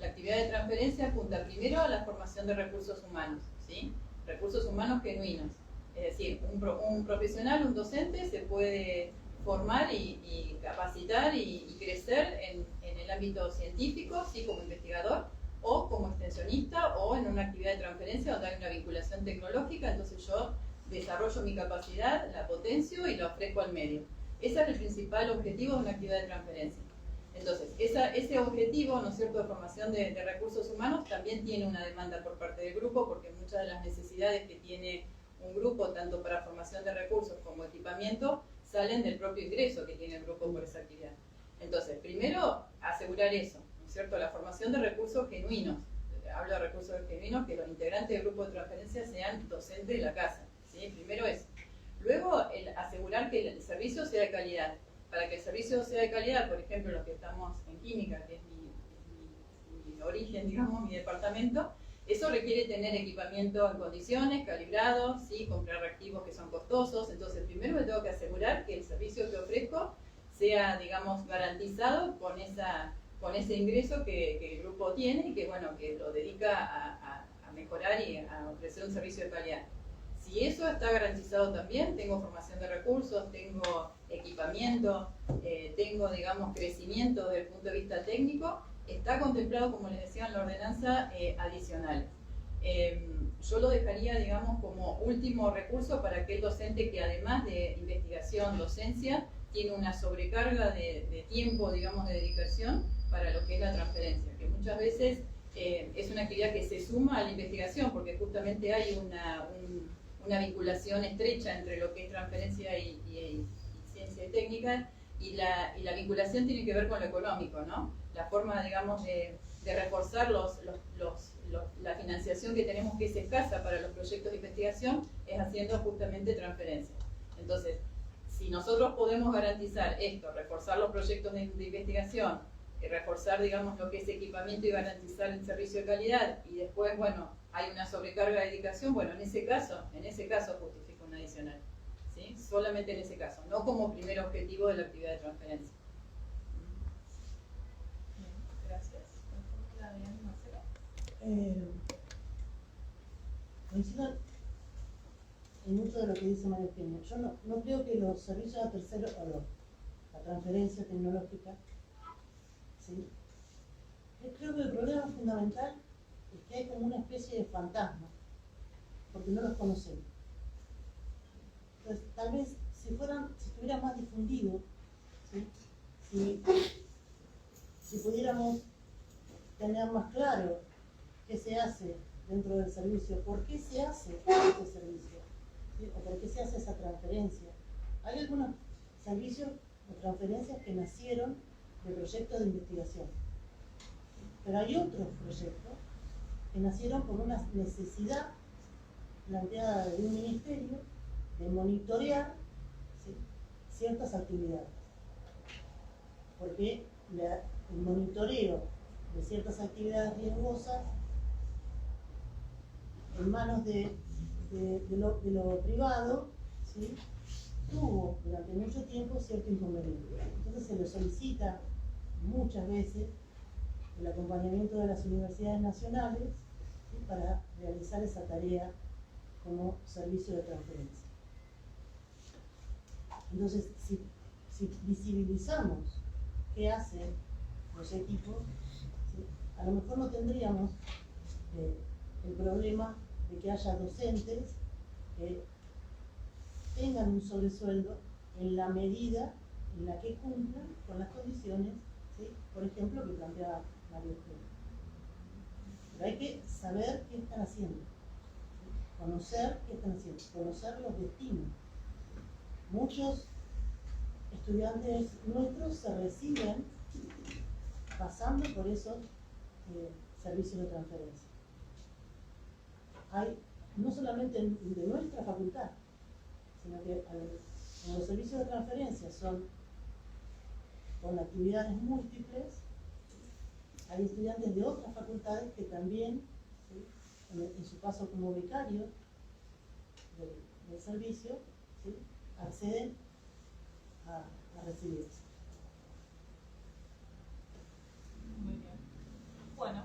La actividad de transferencia apunta primero a la formación de recursos humanos, ¿sí? Recursos humanos genuinos. Es decir, un profesional, un docente se puede formar y capacitar y crecer en el ámbito científico, ¿sí? Como investigador, o como extensionista, o en una actividad de transferencia donde hay una vinculación tecnológica. Entonces yo desarrollo mi capacidad, la potencio y la ofrezco al medio. Ese es el principal objetivo de una actividad de transferencia. Entonces, ese objetivo, ¿no es cierto?, de formación de recursos humanos también tiene una demanda por parte del grupo, porque muchas de las necesidades que tiene un grupo, tanto para formación de recursos como equipamiento, salen del propio ingreso que tiene el grupo por esa actividad. Entonces, primero, asegurar eso, ¿no es cierto?, la formación de recursos genuinos. Hablo de recursos genuinos, que los integrantes del grupo de transferencia sean docentes de la casa, ¿sí? Primero eso. Luego, asegurar que el servicio sea de calidad. Para que el servicio sea de calidad, por ejemplo, los que estamos en química, que es mi origen, digamos, mi departamento, eso requiere tener equipamiento en condiciones, calibrado, ¿sí? Comprar reactivos que son costosos. Entonces, primero me tengo que asegurar que el servicio que ofrezco sea, digamos, garantizado con ese ingreso que el grupo tiene y que, bueno, que lo dedica a mejorar y a ofrecer un servicio de calidad. Si eso está garantizado también, tengo formación de recursos, tengo equipamiento, tengo, digamos, crecimiento desde el punto de vista técnico, está contemplado, como les decía en la ordenanza, adicionales. Yo lo dejaría, digamos, como último recurso para aquel docente que, además de investigación, docencia, tiene una sobrecarga de tiempo, digamos, de dedicación para lo que es la transferencia, que muchas veces es una actividad que se suma a la investigación, porque justamente hay una vinculación estrecha entre lo que es transferencia y ciencia y técnica, y la vinculación tiene que ver con lo económico, ¿no? La forma, digamos, de reforzar los la financiación que tenemos, que es escasa para los proyectos de investigación, es haciendo justamente transferencias. Entonces, si nosotros podemos garantizar esto, reforzar los proyectos de investigación, reforzar, digamos, lo que es equipamiento y garantizar el servicio de calidad, y después, bueno, hay una sobrecarga de dedicación, bueno, en ese caso justifica un adicional, ¿sí? Solamente en ese caso, no como primer objetivo de la actividad de transferencia. Gracias. Adrián, Marcelo. Coincido en mucho de lo que dice María Eugenia. Yo no creo que los servicios a terceros, o la transferencia tecnológica, ¿sí? Yo creo que el problema fundamental es que hay como una especie de fantasma, porque no los conocemos. Entonces, tal vez si estuviera más difundido, ¿sí? Si pudiéramos tener más claro qué se hace dentro del servicio, por qué se hace ese servicio, ¿sí? O por qué se hace esa transferencia. Hay algunos servicios o transferencias que nacieron de proyectos de investigación, pero hay otros proyectos que nacieron por una necesidad planteada de un ministerio de monitorear, ¿sí?, ciertas actividades, porque el monitoreo de ciertas actividades riesgosas en manos de lo privado, ¿sí?, tuvo durante mucho tiempo cierto inconveniente. Entonces se le solicita muchas veces el acompañamiento de las universidades nacionales, ¿sí?, para realizar esa tarea como servicio de transferencia. Entonces, si visibilizamos qué hacen los equipos, ¿sí?, a lo mejor no tendríamos el problema de que haya docentes que tengan un sobresueldo en la medida en la que cumplan con las condiciones, ¿sí?, por ejemplo, que planteaba María Eugenia. Pero hay que saber qué están haciendo, ¿sí?, conocer qué están haciendo, conocer los destinos. Muchos estudiantes nuestros se reciben pasando por esos servicios de transferencia. Hay no solamente de nuestra facultad, sino que como los servicios de transferencia son con actividades múltiples, hay estudiantes de otras facultades que también, ¿sí?, en su paso como becario del servicio, ¿sí?, acceden a recibirse. Muy bien. Bueno,